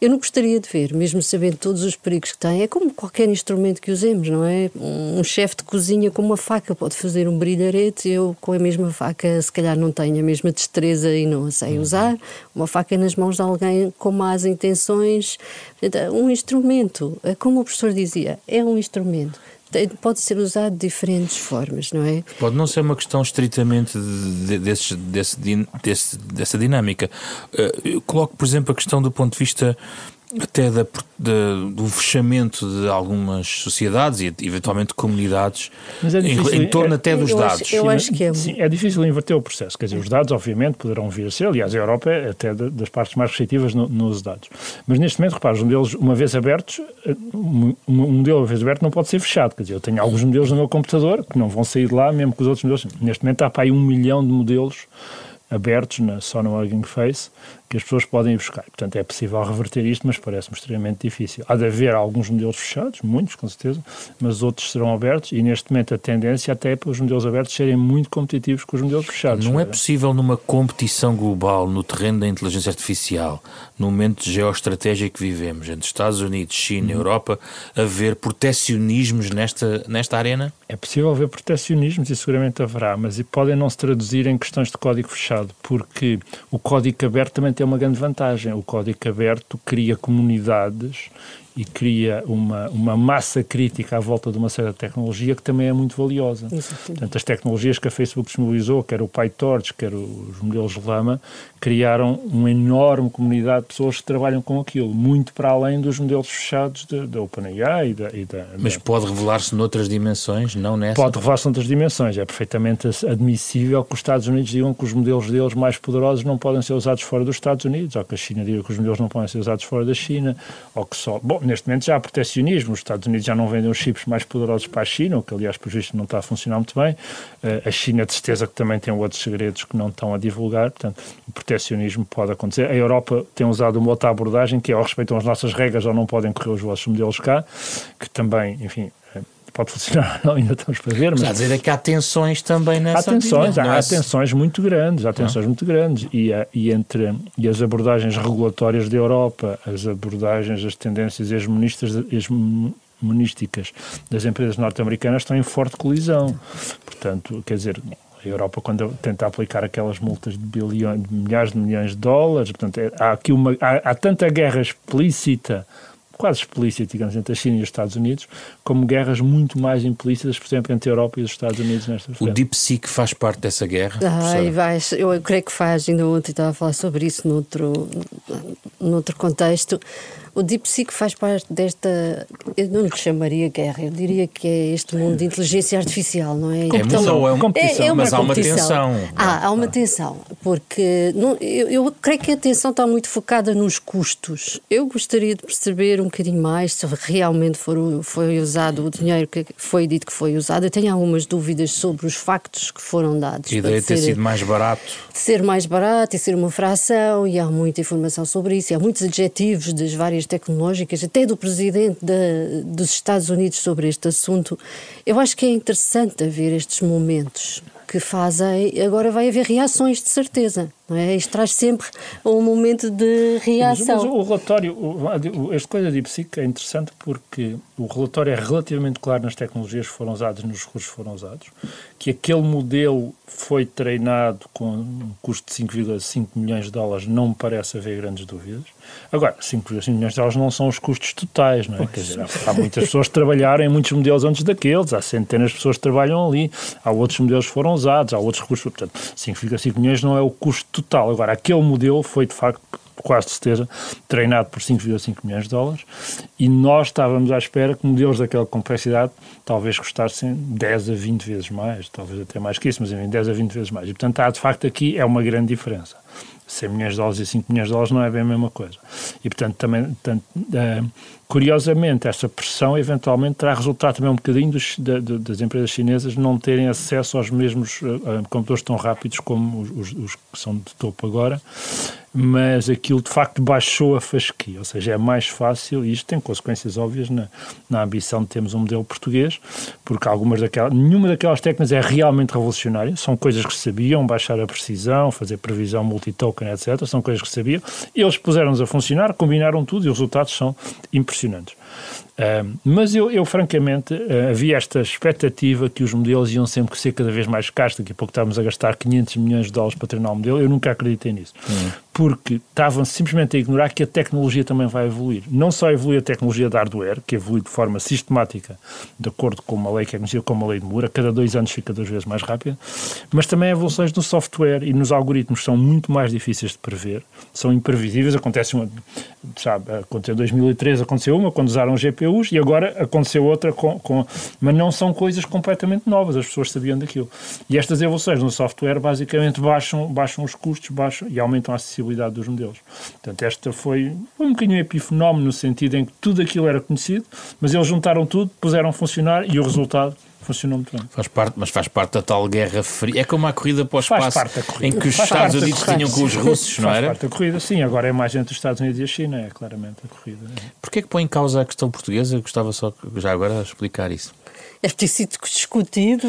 Eu não gostaria de ver, mesmo sabendo todos os perigos que tem. É como qualquer instrumento que usemos, não é? Um chefe de cozinha com uma faca pode fazer um brilharete. Eu, com a mesma faca, se calhar não tenho a mesma destreza e não a sei usar. Uma faca nas mãos de alguém com más intenções. Um instrumento, como o professor dizia, é um instrumento. pode ser usado de diferentes formas, não é? Pode não ser uma questão estritamente dessa dinâmica. Eu coloco, por exemplo, a questão do ponto de vista até do fechamento de algumas sociedades e eventualmente comunidades em torno até dos dados. Eu acho que é. Sim, é difícil inverter o processo. Quer dizer, os dados obviamente poderão vir a ser, aliás, a Europa é até das partes mais restritivas no uso de dados. Mas neste momento, repara, os modelos uma vez abertos, um modelo uma vez aberto não pode ser fechado. Quer dizer, eu tenho alguns modelos no meu computador que não vão sair de lá, mesmo que os outros modelos. Neste momento há para aí 1 milhão de modelos abertos só no Hugging Face que as pessoas podem ir buscar. Portanto, é possível reverter isto, mas parece-me extremamente difícil. Há de haver alguns modelos fechados, muitos, com certeza, mas outros serão abertos e, neste momento, a tendência até é para os modelos abertos serem muito competitivos com os modelos fechados. Não é possível, numa competição global no terreno da inteligência artificial, no momento de geoestratégia que vivemos, entre Estados Unidos, China e Europa, haver protecionismos nesta arena? É possível haver protecionismos e seguramente haverá, mas podem não se traduzir em questões de código fechado, porque o código aberto também tem uma grande vantagem. O código aberto cria comunidades e cria uma massa crítica à volta de uma certa tecnologia que também é muito valiosa. Portanto, as tecnologias que a Facebook disponibilizou, quer o PyTorch, quer os modelos Llama, criaram uma enorme comunidade de pessoas que trabalham com aquilo, muito para além dos modelos fechados da OpenAI e da... Mas pode revelar-se noutras dimensões, não nessa? Pode revelar-se noutras dimensões. É perfeitamente admissível que os Estados Unidos digam que os modelos deles mais poderosos não podem ser usados fora dos Estados Unidos, ou que a China diga que os modelos não podem ser usados fora da China, ou que só... Bom, neste momento já há protecionismo. Os Estados Unidos já não vendem os chips mais poderosos para a China, o que, aliás, por visto, não está a funcionar muito bem. A China, de certeza, que também tem outros segredos que não estão a divulgar. Portanto, o protecionismo pode acontecer. A Europa tem usado uma outra abordagem, que é ou respeitam as nossas regras ou não podem correr os vossos modelos cá, que também, enfim... Pode funcionar, não, ainda estamos para ver. Mas... Está a dizer é que há tensões também nessa... Há tensões muito grandes, e as abordagens regulatórias da Europa, as abordagens, as tendências hegemonísticas das empresas norte-americanas estão em forte colisão. Portanto, quer dizer... A Europa, quando tenta aplicar aquelas multas de milhares de milhões de dólares, portanto, há tanta guerra explícita, quase explícita, digamos, entre a China e os Estados Unidos, como guerras muito mais implícitas, por exemplo, entre a Europa e os Estados Unidos nesta frente. O DeepSeek faz parte dessa guerra? Eu creio que faz. Ainda ontem estava a falar sobre isso noutro contexto. O DeepSeek faz parte desta, eu não lhe chamaria guerra, eu diria que é este mundo de inteligência artificial, não é? Mas há uma tensão. Há uma tensão, porque eu creio que a tensão está muito focada nos custos. Eu gostaria de perceber um bocadinho mais se realmente foi usado o dinheiro que foi dito que foi usado. Eu tenho algumas dúvidas sobre os factos que foram dados. A ideia de ter sido mais barato. De ser mais barato e ser uma fração, e há muita informação sobre isso, e há muitos adjetivos das várias tecnológicas, até do presidente dos Estados Unidos sobre este assunto. Eu acho que é interessante haver estes momentos que fazem... Agora vai haver reações, de certeza, não é? Isto traz sempre um momento de reação. Mas o relatório, esta coisa de DeepSeek é interessante porque o relatório é relativamente claro nas tecnologias que foram usadas, nos recursos que foram usados, que aquele modelo foi treinado com um custo de 5,5 milhões de dólares, não me parece haver grandes dúvidas. Agora, 5,5 milhões de dólares não são os custos totais, não é? Quer dizer, há muitas pessoas que trabalharam em muitos modelos antes daqueles, há centenas de pessoas que trabalham ali, há outros modelos que foram usados, há outros recursos, portanto, 5,5 milhões não é o custo total. Agora, aquele modelo foi, de facto, quase de certeza, treinado por 5,5 milhões de dólares, e nós estávamos à espera que modelos daquela complexidade talvez custassem 10 a 20 vezes mais, talvez até mais que isso, mas enfim, 10 a 20 vezes mais. E, portanto, há, de facto, aqui é uma grande diferença. 100 milhões de dólares e 5 milhões de dólares não é bem a mesma coisa. E, portanto, também, curiosamente, essa pressão eventualmente terá resultado também um bocadinho das empresas chinesas não terem acesso aos mesmos computadores tão rápidos como os que são de topo agora, mas aquilo de facto baixou a fasquia, ou seja, é mais fácil, e isto tem consequências óbvias na ambição de termos um modelo português, porque nenhuma daquelas técnicas é realmente revolucionária, são coisas que sabiam, baixar a precisão, fazer previsão multi-token, etc., são coisas que sabiam, eles puseram-nos a funcionar, combinaram tudo e os resultados são impressionantes. Mas eu francamente, havia esta expectativa que os modelos iam sempre ser cada vez mais caros. Daqui a pouco estávamos a gastar 500 milhões de dólares para treinar um modelo. Eu nunca acreditei nisso. Porque estavam simplesmente a ignorar que a tecnologia também vai evoluir. Não só evolui a tecnologia de hardware, que evolui de forma sistemática, de acordo com uma lei que é conhecida como a lei de Moore, a cada 2 anos fica 2 vezes mais rápida, mas também evoluções no software e nos algoritmos são muito mais difíceis de prever, são imprevisíveis. Acontece em 2013 aconteceu uma, quando usaram GPUs, e agora aconteceu outra, mas não são coisas completamente novas, as pessoas sabiam daquilo. E estas evoluções no software basicamente baixam os custos, e aumentam a acessibilidade dos modelos. Portanto, esta foi um bocadinho um epifenómeno, no sentido em que tudo aquilo era conhecido, mas eles juntaram tudo, puseram a funcionar e o resultado funcionou muito bem. Faz parte da tal Guerra Fria. É como a corrida para o espaço em que os Estados Unidos tinham com os russos, não era? Faz parte da corrida, sim. Agora é mais entre os Estados Unidos e a China, é claramente a corrida. Porquê é que põe em causa a questão portuguesa? Eu gostava só já agora explicar isso. É ter sido discutido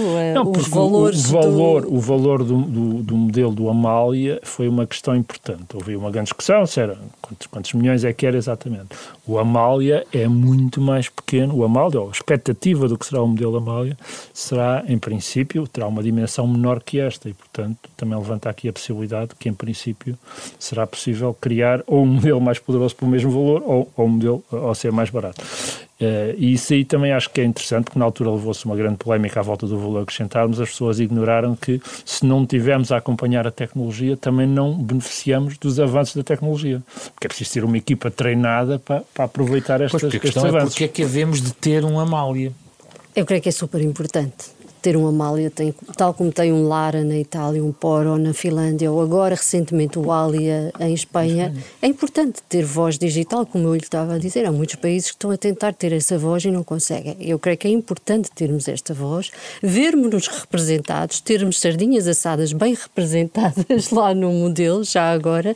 os valores. O valor do modelo do Amália foi uma questão importante. Houve uma grande discussão, se era quantos milhões é que era exatamente. O Amália é muito mais pequeno. O Amália, ou a expectativa do que será o modelo Amália, será, em princípio, terá uma dimensão menor que esta e, portanto, também levanta aqui a possibilidade que, em princípio, será possível criar ou um modelo mais poderoso pelo mesmo valor ou um modelo ao ser mais barato. E isso aí também acho que é interessante, porque na altura levou-se uma grande polémica à volta do valor acrescentado, mas as pessoas ignoraram que, se não tivermos a acompanhar a tecnologia, também não beneficiamos dos avanços da tecnologia. Porque é preciso ter uma equipa treinada para aproveitar estes avanços. Porque é que havemos de ter um Amália? Eu creio que é super importante ter um Amália, tal como tem um Lara na Itália, um Poro na Finlândia, ou agora recentemente o Alia em Espanha. É importante ter voz digital, como eu lhe estava a dizer. Há muitos países que estão a tentar ter essa voz e não conseguem. Eu creio que é importante termos esta voz, vermos-nos representados, termos sardinhas assadas bem representadas lá no modelo, já agora,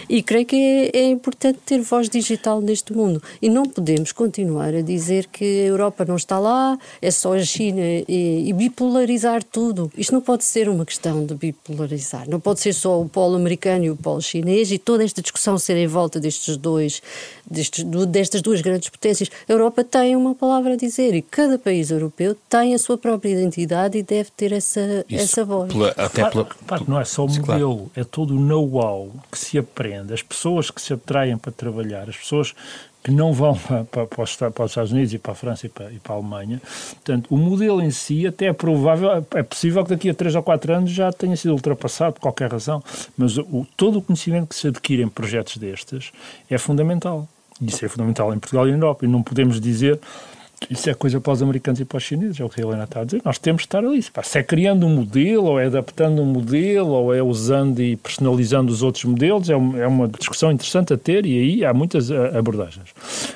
e creio que é importante ter voz digital neste mundo. E não podemos continuar a dizer que a Europa não está lá, é só a China e bipolarizar tudo. Isto não pode ser uma questão de bipolarizar. Não pode ser só o polo americano e o polo chinês e toda esta discussão ser em volta destas duas grandes potências. A Europa tem uma palavra a dizer e cada país europeu tem a sua própria identidade e deve ter essa voz. Não é só o modelo, é todo o know-how que se aprende, as pessoas que se atraem para trabalhar, as pessoas que não vão para os Estados Unidos e para a França e para a Alemanha. Portanto, o modelo em si até é possível que daqui a 3 ou 4 anos já tenha sido ultrapassado por qualquer razão, mas todo o conhecimento que se adquire em projetos destes é fundamental. Isso é fundamental em Portugal e na Europa, e não podemos dizer isso é coisa para os americanos e para os chineses, é o que a Helena está a dizer. Nós temos de estar ali. Se é criando um modelo, ou é adaptando um modelo, ou é usando e personalizando os outros modelos, é uma discussão interessante a ter, e aí há muitas abordagens.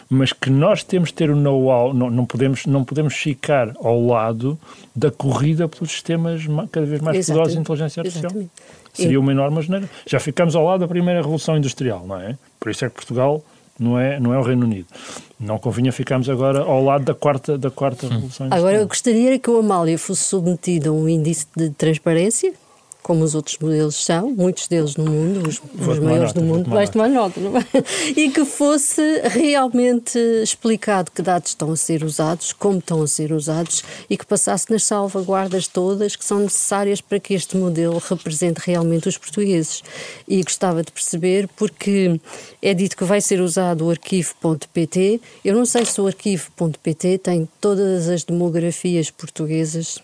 Mas que nós temos de ter o know-how, não podemos ficar ao lado da corrida pelos sistemas cada vez mais poderosos de inteligência artificial. Exatamente. Seria uma enorme asneira. Já ficamos ao lado da primeira revolução industrial, não é? Por isso é que Portugal não é o Reino Unido. Não convinha ficarmos agora ao lado da quarta revolução industrial. Agora, eu gostaria que o Amália fosse submetido a um índice de transparência, como os outros modelos são, muitos deles no mundo, os maiores do mundo, vais tomar nota, não é? E que fosse realmente explicado que dados estão a ser usados, como estão a ser usados, e que passasse nas salvaguardas todas que são necessárias para que este modelo represente realmente os portugueses. E gostava de perceber, porque é dito que vai ser usado o arquivo.pt. Eu não sei se o arquivo.pt tem todas as demografias portuguesas.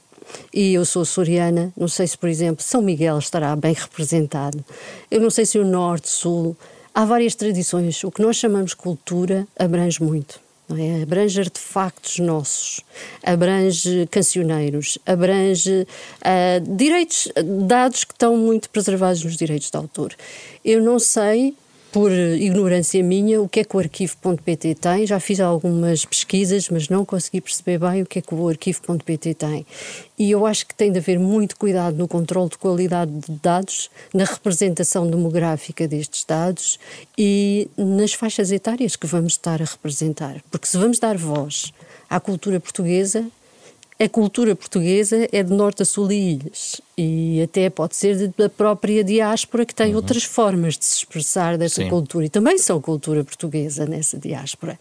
E eu sou açoriana, não sei se, por exemplo, São Miguel estará bem representado. Eu não sei se o Norte, Sul... Há várias tradições. O que nós chamamos cultura abrange muito. Não é? Abrange artefactos nossos, abrange cancioneiros, abrange direitos, dados que estão muito preservados nos direitos de autor. Eu não sei, por ignorância minha, o que é que o arquivo.pt tem. Já fiz algumas pesquisas, mas não consegui perceber bem o que é que o arquivo.pt tem. E eu acho que tem de haver muito cuidado no controle de qualidade de dados, na representação demográfica destes dados e nas faixas etárias que vamos estar a representar. Porque se vamos dar voz à cultura portuguesa, a cultura portuguesa é de norte a sul e ilhas, e até pode ser da própria diáspora, que tem outras formas de se expressar dessa cultura, e também são cultura portuguesa nessa diáspora.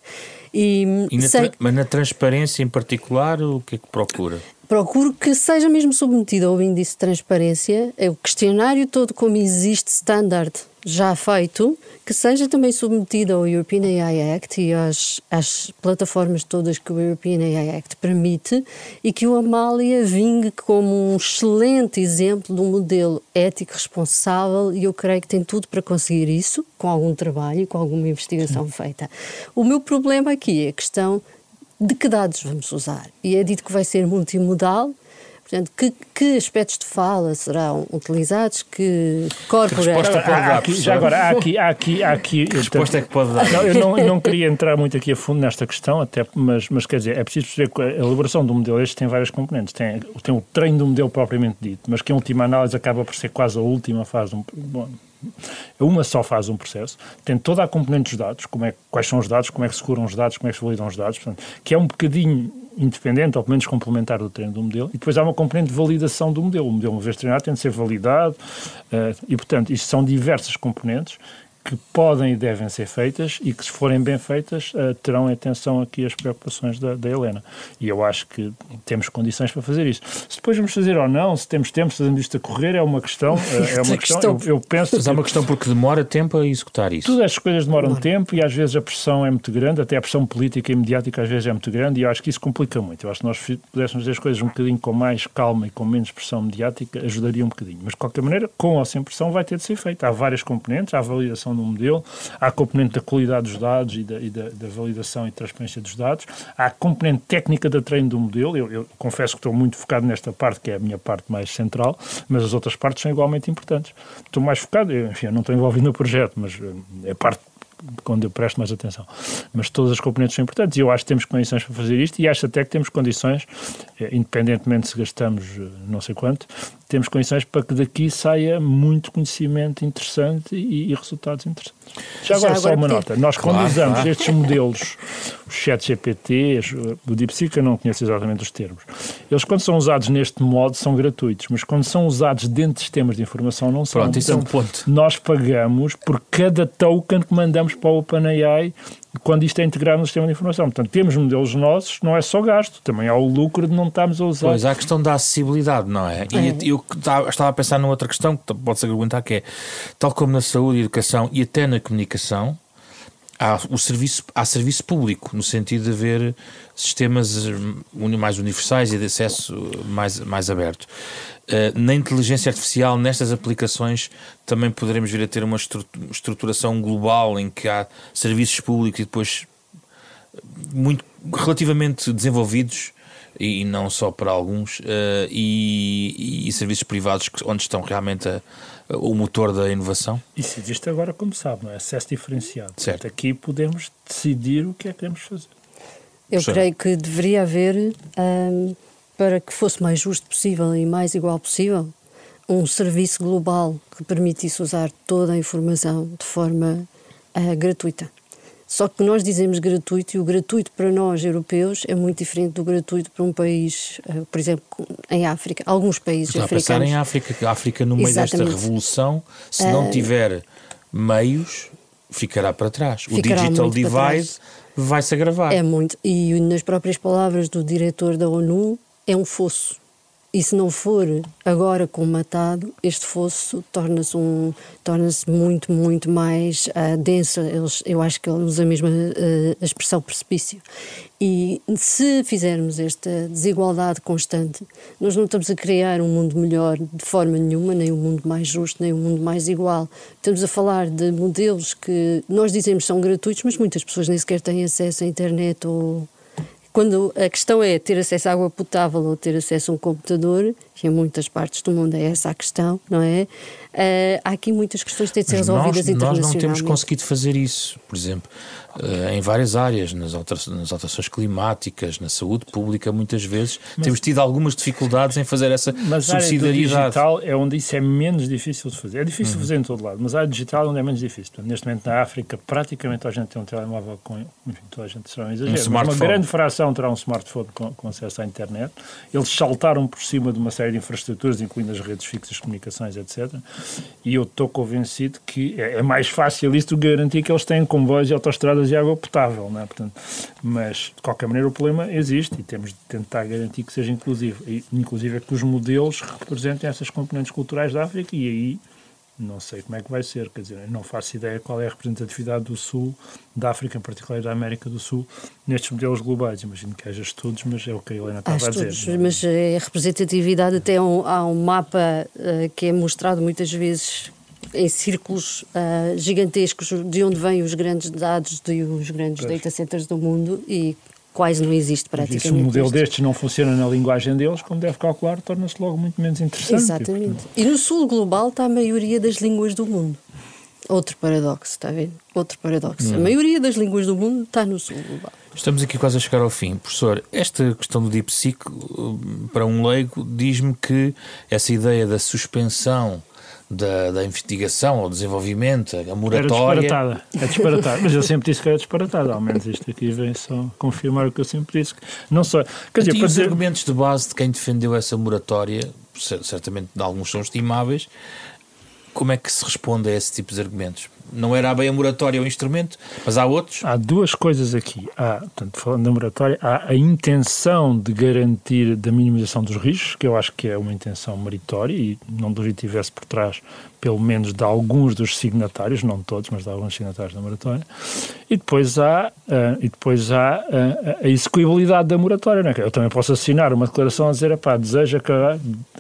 Mas na transparência em particular, o que é que procura? Procuro que seja mesmo submetido ao índice de transparência, o questionário todo como existe standard já feito, que seja também submetido ao European AI Act e às plataformas todas que o European AI Act permite, e que o Amália vingue como um excelente exemplo de um modelo ético, responsável, e eu creio que tem tudo para conseguir isso, com algum trabalho e com alguma investigação feita. O meu problema aqui é a questão de que dados vamos usar, e é dito que vai ser multimodal. Portanto, que aspectos de fala serão utilizados, que corporais... Já agora, há aqui... Que resposta é que pode dar? Eu não queria entrar muito aqui a fundo nesta questão, até, mas quer dizer, é preciso perceber que a elaboração do modelo tem várias componentes. Tem o treino do modelo propriamente dito, mas que em última análise acaba por ser quase a última fase. Uma só faz um processo, tem toda a componente dos dados, quais são os dados, como é que se curam os dados, como é que se validam os dados, portanto, que é um bocadinho independente, ou pelo menos complementar do treino do modelo, e depois há uma componente de validação do modelo. O modelo, uma vez treinado, tem de ser validado, e portanto, isto são diversas componentes que podem e devem ser feitas, e que, se forem bem feitas, terão em atenção aqui as preocupações da Helena. E eu acho que temos condições para fazer isso. Se depois vamos fazer ou não, se temos tempo, fazendo isto a correr, é uma questão. Eu penso. Mas é uma questão porque demora tempo a executar isso. Todas as coisas demoram tempo, e às vezes a pressão é muito grande, até a pressão política e mediática às vezes é muito grande, e eu acho que isso complica muito. Eu acho que nós pudéssemos fazer as coisas um bocadinho com mais calma e com menos pressão mediática, ajudaria um bocadinho. Mas, de qualquer maneira, com ou sem pressão, vai ter de ser feito. Há várias componentes, há a validação do modelo, há a componente da qualidade dos dados e da validação e transparência dos dados, há a componente técnica da treino do modelo. Eu confesso que estou muito focado nesta parte, que é a minha parte mais central, mas as outras partes são igualmente importantes. Estou mais focado, enfim, eu não estou envolvido no projeto, mas é parte quando eu presto mais atenção. Mas todas as componentes são importantes, e eu acho que temos condições para fazer isto, e acho até que temos condições, independentemente se gastamos não sei quanto, temos condições para que daqui saia muito conhecimento interessante e resultados interessantes. Já agora só uma nota. Nós, quando usamos estes modelos, os ChatGPT, o DeepSeek, eu não conheço exatamente os termos, eles, quando são usados neste modo, são gratuitos, mas quando são usados dentro de sistemas de informação, não são. Pronto, isso é um ponto. Nós pagamos por cada token que mandamos para o OpenAI quando isto é integrado no sistema de informação. Portanto, temos modelos nossos, não é só gasto, também há o lucro de não estarmos a usar. Pois, há a questão da acessibilidade, não é? E eu estava a pensar numa outra questão, que pode-se argumentar, que é, tal como na saúde e educação e até na comunicação, há serviço público, no sentido de haver sistemas mais universais e de acesso mais aberto. Na inteligência artificial, nestas aplicações, também poderemos vir a ter uma estruturação global em que há serviços públicos e depois relativamente desenvolvidos, e não só para alguns, e serviços privados onde estão realmente o motor da inovação. Isso existe agora, como sabe, não é? Acesso diferenciado. Certo. Portanto, aqui podemos decidir o que é que queremos fazer. Eu creio que deveria haver, para que fosse mais justo possível e mais igual possível, um serviço global que permitisse usar toda a informação de forma gratuita. Só que nós dizemos gratuito, e o gratuito para nós, europeus, é muito diferente do gratuito para um país, por exemplo, em África. Alguns países africanos... Está a pensar em África, que a África, no meio desta revolução, se não tiver meios, ficará para trás. O digital divide vai-se agravar. É muito. E nas próprias palavras do diretor da ONU, é um fosso. E se não for agora comatado, este fosso torna-se muito, muito mais denso. Eu acho que ele usa mesmo a expressão precipício. E se fizermos esta desigualdade constante, nós não estamos a criar um mundo melhor de forma nenhuma, nem um mundo mais justo, nem um mundo mais igual. Estamos a falar de modelos que nós dizemos são gratuitos, mas muitas pessoas nem sequer têm acesso à internet ou... Quando a questão é ter acesso à água potável ou ter acesso a um computador, e em muitas partes do mundo é essa a questão, não é? Há aqui muitas questões que têm de ser resolvidas internacionalmente. Nós não temos conseguido fazer isso, por exemplo, em várias áreas, nas alterações climáticas, na saúde pública, muitas vezes temos tido algumas dificuldades em fazer essa subsidiariedade. A digital é onde isso é menos difícil de fazer. É difícil de fazer em todo lado, mas a área digital é onde é menos difícil. Portanto, neste momento na África praticamente a gente tem um telemóvel com, enfim, toda a gente será um exagero, mas uma grande fração terá um smartphone com acesso à internet. Eles saltaram por cima de uma série de infraestruturas, incluindo as redes fixas de comunicações, etc. E eu estou convencido que é mais fácil isso do que garantir que eles têm comboios e autoestradas de água potável, não é? Portanto, mas, de qualquer maneira, o problema existe e temos de tentar garantir que seja inclusivo. E, inclusive, é que os modelos representem essas componentes culturais da África e aí não sei como é que vai ser, quer dizer, não faço ideia qual é a representatividade do Sul, da África, em particular da América do Sul, nestes modelos globais. Imagino que haja estudos, mas é o que a Helena estava a dizer. Mas a representatividade, até há um mapa que é mostrado muitas vezes em círculos gigantescos de onde vêm os grandes dados e os grandes data centers do mundo e quase não existe praticamente. Se um modelo destes não funciona na linguagem deles, como deve calcular, torna-se logo muito menos interessante. Exatamente. E no Sul global está a maioria das línguas do mundo. Outro paradoxo, está a ver? Outro paradoxo. A maioria das línguas do mundo está no Sul global. Estamos aqui quase a chegar ao fim. Professor, esta questão do DeepSeek, para um leigo, diz-me que essa ideia da suspensão da investigação ou desenvolvimento, a moratória... É disparatada. Mas eu sempre disse que era disparatada. Ao menos isto aqui vem só confirmar o que eu sempre disse. Não só... Quer dizer, os argumentos de base de quem defendeu essa moratória, certamente alguns são estimáveis, como é que se responde a esse tipo de argumentos? Não era bem a moratória o instrumento, mas há outros? Há duas coisas aqui. Portanto, falando da moratória, há a intenção de garantir da minimização dos riscos, que eu acho que é uma intenção meritória e não duvido que tivesse por trás pelo menos de alguns dos signatários, não todos, mas de alguns signatários da moratória. E depois há a execuibilidade da moratória. Não é? Eu também posso assinar uma declaração a dizer, desejo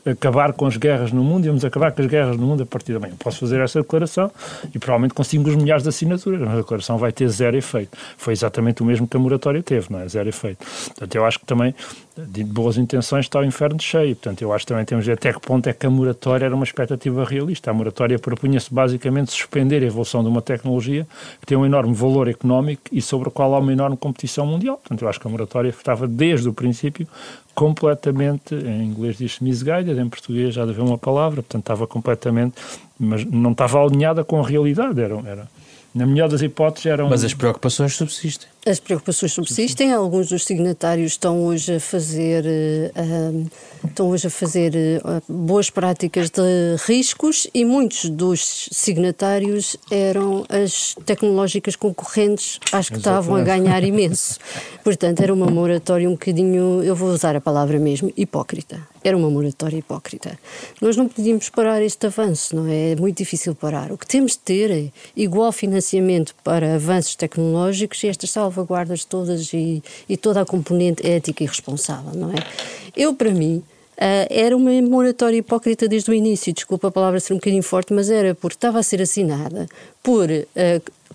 acabar com as guerras no mundo e vamos acabar com as guerras no mundo a partir de amanhã. Eu posso fazer essa declaração e provavelmente consigo os milhares de assinaturas, mas a declaração vai ter zero efeito. Foi exatamente o mesmo que a moratória teve, não é? Zero efeito. Portanto, eu acho que também de boas intenções está o inferno cheio. Portanto, eu acho que também temos de ver até que ponto é que a moratória era uma expectativa realista. A moratória propunha-se basicamente suspender a evolução de uma tecnologia que tem um enorme valor económico e sobre a qual há uma enorme competição mundial. Portanto, eu acho que a moratória estava desde o princípio completamente, em inglês diz-se misguided, em português já deve haver uma palavra, portanto estava completamente, mas não estava alinhada com a realidade, era na melhor das hipóteses eram... Mas as preocupações subsistem. As preocupações subsistem, alguns dos signatários estão hoje a fazer boas práticas de riscos e muitos dos signatários eram as tecnológicas concorrentes às que estavam a ganhar imenso. Portanto, era uma moratória um bocadinho, eu vou usar a palavra mesmo, hipócrita. Era uma moratória hipócrita. Nós não podíamos parar este avanço, não é? É muito difícil parar. O que temos de ter é igual financiamento para avanços tecnológicos e estas salvaguardas todas e toda a componente ética e responsável, não é? Para mim, era uma moratória hipócrita desde o início, desculpa a palavra ser um bocadinho forte, mas era porque estava a ser assinada por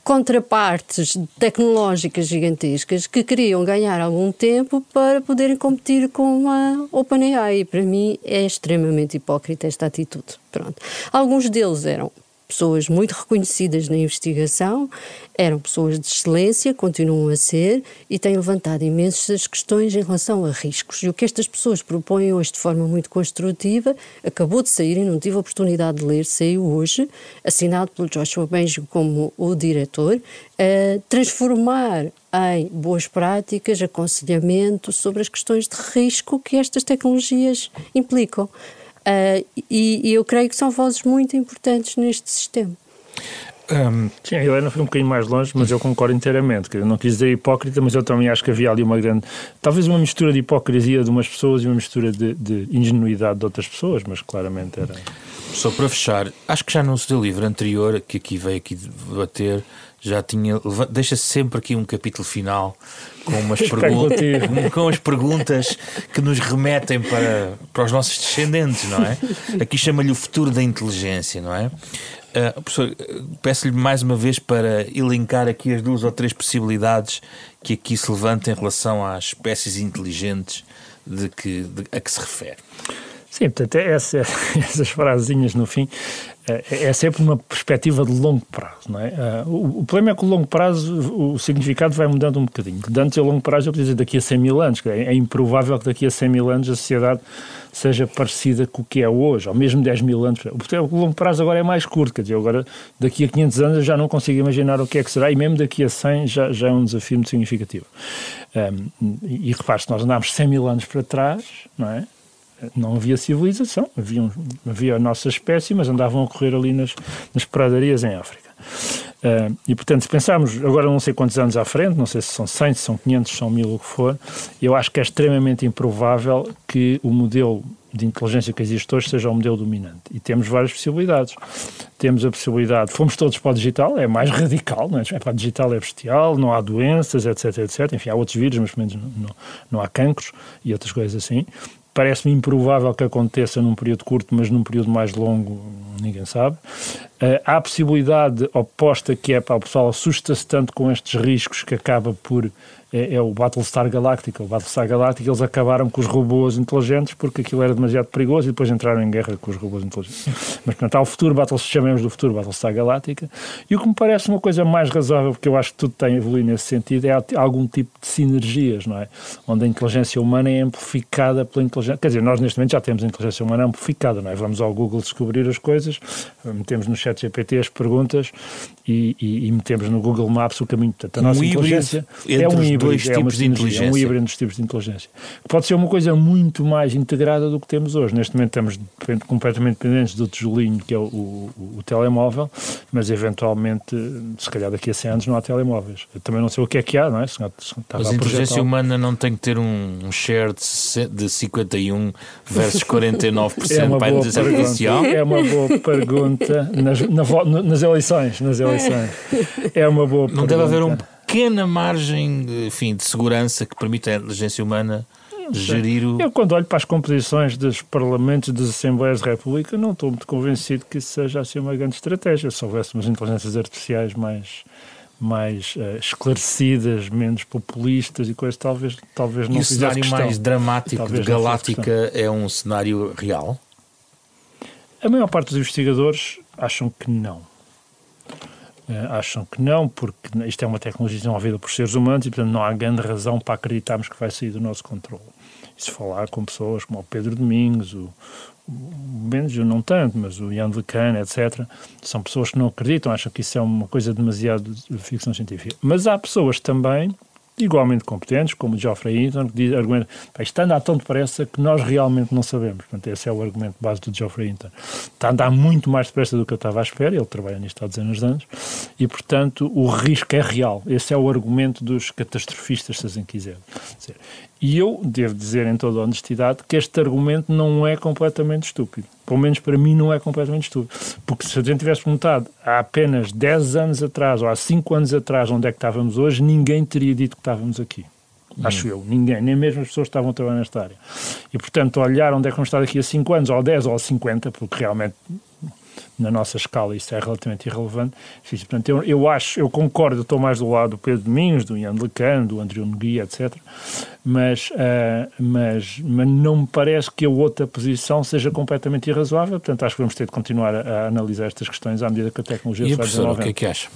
contrapartes tecnológicas gigantescas que queriam ganhar algum tempo para poderem competir com a OpenAI. E para mim é extremamente hipócrita esta atitude. Pronto. Alguns deles eram pessoas muito reconhecidas na investigação, eram pessoas de excelência, continuam a ser, e têm levantado imensas questões em relação a riscos. E o que estas pessoas propõem hoje de forma muito construtiva, acabou de sair e não tive a oportunidade de ler, saiu hoje, assinado pelo Joshua Bengio como o diretor, transformar em boas práticas, aconselhamento sobre as questões de risco que estas tecnologias implicam. E eu creio que são vozes muito importantes neste sistema. Sim, a Helena foi um bocadinho mais longe, mas eu concordo inteiramente. Eu não quis dizer hipócrita, mas eu também acho que havia ali uma grande... Talvez uma mistura de hipocrisia de umas pessoas e uma mistura de ingenuidade de outras pessoas, mas claramente era... Só para fechar, acho que já no seu livro anterior, que aqui veio aqui debater, já tinha... Deixa-se sempre aqui um capítulo final com umas com as perguntas que nos remetem para os nossos descendentes, não é? Aqui chama-lhe o futuro da inteligência, não é? Professor, peço-lhe mais uma vez para elencar aqui as 2 ou 3 possibilidades que aqui se levantam em relação às espécies inteligentes a que se refere. Sim, portanto, essas frasezinhas no fim é sempre uma perspectiva de longo prazo, não é? O problema é que o longo prazo, o significado vai mudando um bocadinho. De antes, a longo prazo, eu podia dizer daqui a 100 mil anos, que é improvável que daqui a 100 mil anos a sociedade seja parecida com o que é hoje, ou mesmo 10 mil anos. O longo prazo agora é mais curto, quer dizer, agora daqui a 500 anos eu já não consigo imaginar o que é que será, e mesmo daqui a 100 já é um desafio muito significativo. E repare, se nós andarmos 100 mil anos para trás, não é? Não havia civilização, havia a nossa espécie, mas andavam a correr ali nas pradarias em África. E, portanto, se pensarmos agora não sei quantos anos à frente, não sei se são 100, se são 500, se são 1000, o que for, eu acho que é extremamente improvável que o modelo de inteligência que existe hoje seja o modelo dominante. E temos várias possibilidades. Temos a possibilidade, fomos todos para o digital, é mais radical, não é? Para o digital é bestial, não há doenças, etc, etc. Enfim, há outros vírus, mas pelo menos não há cancros e outras coisas assim. Parece-me improvável que aconteça num período curto, mas num período mais longo ninguém sabe. Há a possibilidade oposta, que é, o pessoal assusta-se tanto com estes riscos que acaba por... É o Battlestar Galactica. O Battlestar Galactica, eles acabaram com os robôs inteligentes porque aquilo era demasiado perigoso e depois entraram em guerra com os robôs inteligentes. Mas, portanto, há o futuro, chamemos do futuro Battlestar Galactica. E o que me parece uma coisa mais razoável, porque eu acho que tudo tem evoluído nesse sentido, é algum tipo de sinergias, não é? Onde a inteligência humana é amplificada pela inteligência... Quer dizer, nós neste momento já temos a inteligência humana amplificada, não é? Vamos ao Google descobrir as coisas, metemos no ChatGPT as perguntas e metemos no Google Maps o caminho. Portanto, a nossa inteligência é um híbrido. É um híbrido dos tipos de inteligência. Pode ser uma coisa muito mais integrada do que temos hoje. Neste momento estamos completamente dependentes do tijolinho, que é o telemóvel, mas eventualmente, se calhar daqui a 100 anos não há telemóveis. Eu também não sei o que há, não é? Mas a inteligência humana não tem que ter um share de 51 versus 49% para a inteligência artificial? É uma boa pergunta nas eleições. É uma boa pergunta. Não deve haver pequena margem, enfim, de segurança que permita à inteligência humana gerir o... Eu, quando olho para as composições dos parlamentos, das Assembleias de República, não estou muito convencido que isso seja assim uma grande estratégia. Se houvesse umas inteligências artificiais mais esclarecidas, menos populistas e coisas, talvez não e fizesse questão. E o cenário mais dramático talvez de Galáctica é um cenário real? A maior parte dos investigadores acham que não. Acham que não, porque isto é uma tecnologia desenvolvida por seres humanos e, portanto, não há grande razão para acreditarmos que vai sair do nosso controle. E se falar com pessoas como o Pedro Domingos, o Benjo não tanto, mas o Ian LeCun, etc., são pessoas que não acreditam, acham que isso é uma coisa demasiado de ficção científica. Mas há pessoas também igualmente competentes, como o Geoffrey Hinton, que diz, argumenta, isto anda a tão depressa que nós realmente não sabemos. Portanto, esse é o argumento base do Geoffrey Hinton. Está a andar muito mais depressa do que eu estava à espera, ele trabalha nisto há dezenas de anos, e, portanto, o risco é real. Esse é o argumento dos catastrofistas, se assim quiser. E eu devo dizer, em toda a honestidade, que este argumento não é completamente estúpido. Pelo menos para mim não é completamente estúpido. Porque se a gente tivesse perguntado há apenas 10 anos atrás, ou há 5 anos atrás, onde é que estávamos hoje, ninguém teria dito que estávamos aqui. Acho eu. Ninguém. Nem mesmo as pessoas que estavam a trabalhar nesta área. E, portanto, olhar onde é que vamos estar daqui a 5 anos, ou 10, ou 50, porque realmente... na nossa escala isso é relativamente irrelevante. Portanto, eu concordo, eu estou mais do lado do Pedro Domingos, do Ian LeCun, do Andrew Nguyen, etc. Mas não me parece que a outra posição seja completamente irrazoável. Portanto, acho que vamos ter de continuar a analisar estas questões à medida que a tecnologia se vai desenvolvendo. E o que é que acha?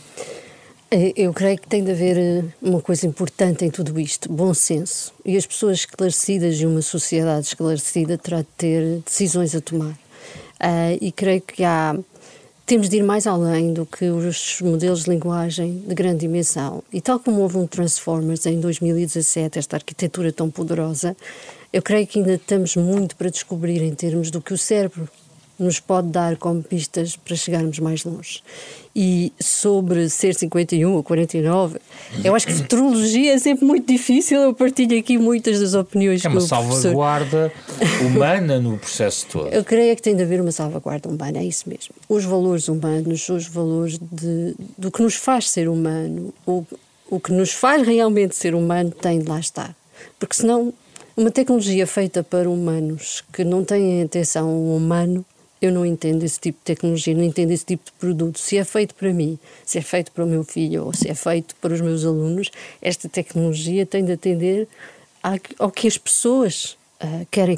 Eu creio que tem de haver uma coisa importante em tudo isto, bom senso. E as pessoas esclarecidas e uma sociedade esclarecida terá de ter decisões a tomar. E creio que temos de ir mais além do que os modelos de linguagem de grande dimensão. E tal como houve um Transformers em 2017, esta arquitetura tão poderosa, eu creio que ainda estamos muito para descobrir em termos do que o cérebro nos pode dar como pistas para chegarmos mais longe. E sobre ser 51 ou 49, eu acho que futurologia é sempre muito difícil, eu partilho aqui muitas das opiniões que o professor... É uma salvaguarda humana no processo todo. Eu creio que tem de haver uma salvaguarda humana, é isso mesmo. Os valores humanos, os valores do que nos faz ser humano, o que nos faz realmente ser humano tem de lá estar. Porque senão, uma tecnologia feita para humanos que não tem atenção ao humano, eu não entendo esse tipo de tecnologia, não entendo esse tipo de produto. Se é feito para mim, se é feito para o meu filho ou se é feito para os meus alunos, esta tecnologia tem de atender ao que as pessoas querem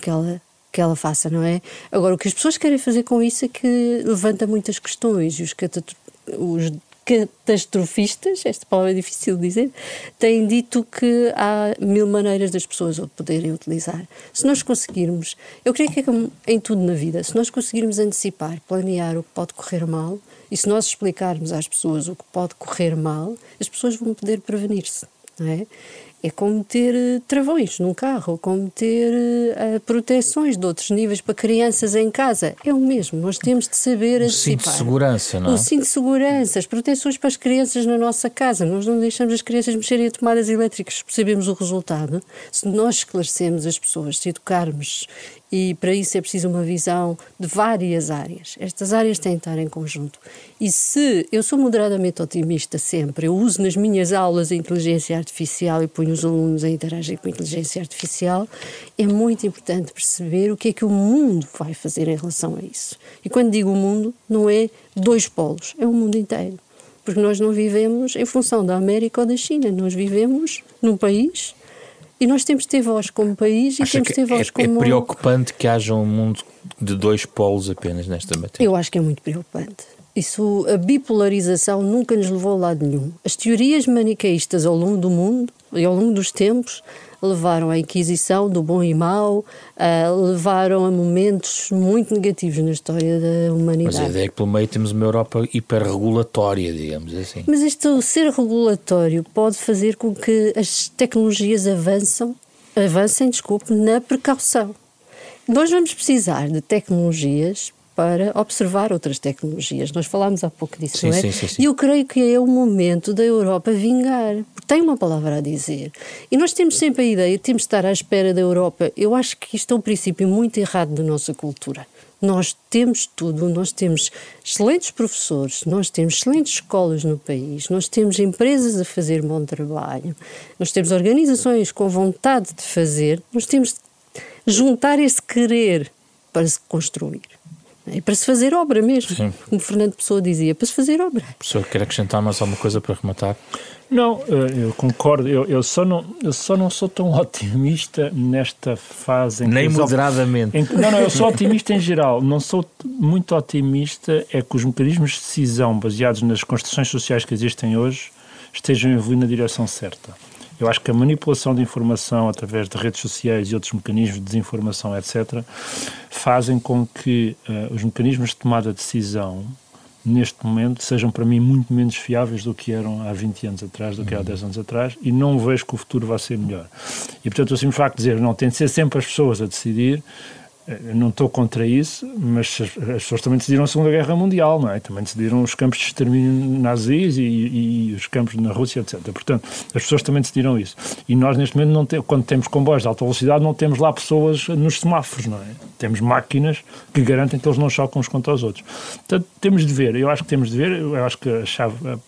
que que ela faça, não é? Agora, o que as pessoas querem fazer com isso é que levanta muitas questões, e os catastrofistas, esta palavra é difícil de dizer, têm dito que há 1000 maneiras das pessoas o poderem utilizar. Se nós conseguirmos, eu creio que é como em tudo na vida, se nós conseguirmos antecipar, planear o que pode correr mal, e se nós explicarmos às pessoas o que pode correr mal, as pessoas vão poder prevenir-se, não é? É como ter travões num carro, como ter proteções de outros níveis para crianças em casa. É o mesmo, nós temos de saber antecipar. O cinto de segurança, não é? O cinto de segurança, as proteções para as crianças na nossa casa. Nós não deixamos as crianças mexerem em tomadas elétricas, percebemos o resultado. Se nós esclarecemos as pessoas, se educarmos, e para isso é preciso uma visão de várias áreas. Estas áreas têm de estar em conjunto. E se eu sou moderadamente otimista sempre, eu uso nas minhas aulas a inteligência artificial e ponho os alunos a interagir com a inteligência artificial, é muito importante perceber o que é que o mundo vai fazer em relação a isso. E quando digo o mundo, não é 2 polos, é o mundo inteiro. Porque nós não vivemos em função da América ou da China, nós vivemos num país. E nós temos de ter voz como país e temos de ter voz como... É preocupante que haja um mundo de 2 polos apenas nesta matéria. Eu acho que é muito preocupante. A bipolarização nunca nos levou a lado nenhum. As teorias maniqueístas ao longo do mundo e ao longo dos tempos levaram à Inquisição do bom e mau, levaram a momentos muito negativos na história da humanidade. Mas a ideia é que pelo meio temos uma Europa hiperregulatória, digamos assim. Mas este ser regulatório pode fazer com que as tecnologias avancem, na precaução. Nós vamos precisar de tecnologias para observar outras tecnologias. Nós falámos há pouco disso, sim, não é? Sim. E eu creio que é o momento da Europa vingar, porque tem uma palavra a dizer. E nós temos sempre a ideia, temos de estar à espera da Europa. Eu acho que isto é um princípio muito errado da nossa cultura. Nós temos tudo, nós temos excelentes professores, nós temos excelentes escolas no país, nós temos empresas a fazer bom trabalho, nós temos organizações com vontade de fazer, nós temos de juntar esse querer para se construir. É para se fazer obra mesmo, sim. Como Fernando Pessoa dizia, para se fazer obra. Professor, quer acrescentar mais alguma coisa para rematar? Não, eu concordo, eu só não sou tão otimista nesta fase. Nem moderadamente. Não, eu sou otimista em geral, não sou muito otimista é que os mecanismos de decisão baseados nas construções sociais que existem hoje estejam a evoluir na direção certa. Eu acho que a manipulação de informação através de redes sociais e outros mecanismos de desinformação, etc., fazem com que os mecanismos de tomada de decisão, neste momento, sejam para mim muito menos fiáveis do que eram há 20 anos atrás, do que há 10 anos atrás, e não vejo que o futuro vá ser melhor. E, portanto, o simples facto de dizer, não, tem de ser sempre as pessoas a decidir. Eu não estou contra isso, mas as pessoas também decidiram a Segunda Guerra Mundial, não é? Também decidiram os campos de extermínio nazis e os campos na Rússia, etc. Portanto, as pessoas também decidiram isso. E nós, neste momento, não quando temos comboios de alta velocidade, não temos lá pessoas nos semáforos, não é? Temos máquinas que garantem que eles não chocam uns contra os outros. Portanto, temos de ver. Eu acho que temos de ver. Eu acho que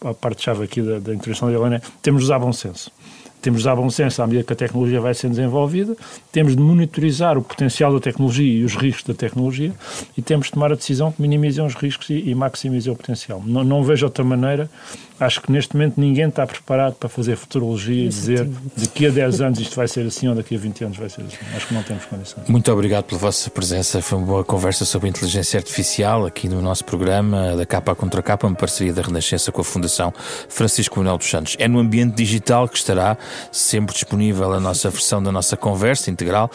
a parte-chave aqui da intervenção da Helena é temos de usar bom senso. Temos de usar bom senso à medida que a tecnologia vai sendo desenvolvida, temos de monitorizar o potencial da tecnologia e os riscos da tecnologia e temos de tomar a decisão que minimize os riscos e maximize o potencial. Não vejo outra maneira. Acho que neste momento ninguém está preparado para fazer futurologia e dizer daqui a 10 anos isto vai ser assim ou daqui a 20 anos vai ser assim. Acho que não temos condições. Muito obrigado pela vossa presença. Foi uma boa conversa sobre inteligência artificial aqui no nosso programa da Capa Contra Capa, uma parceria da Renascença com a Fundação Francisco Manuel dos Santos. É no ambiente digital que estará sempre disponível a nossa versão da nossa conversa integral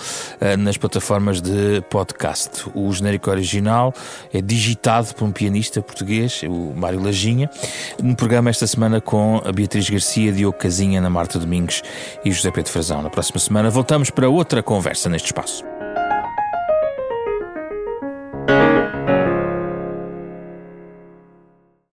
nas plataformas de podcast. O genérico original é digitado por um pianista português, o Mário Lajinha, no programa esta semana com a Beatriz Garcia, Diogo Casinha, Ana Marta Domingos e José Pedro Frazão. Na próxima semana voltamos para outra conversa neste espaço.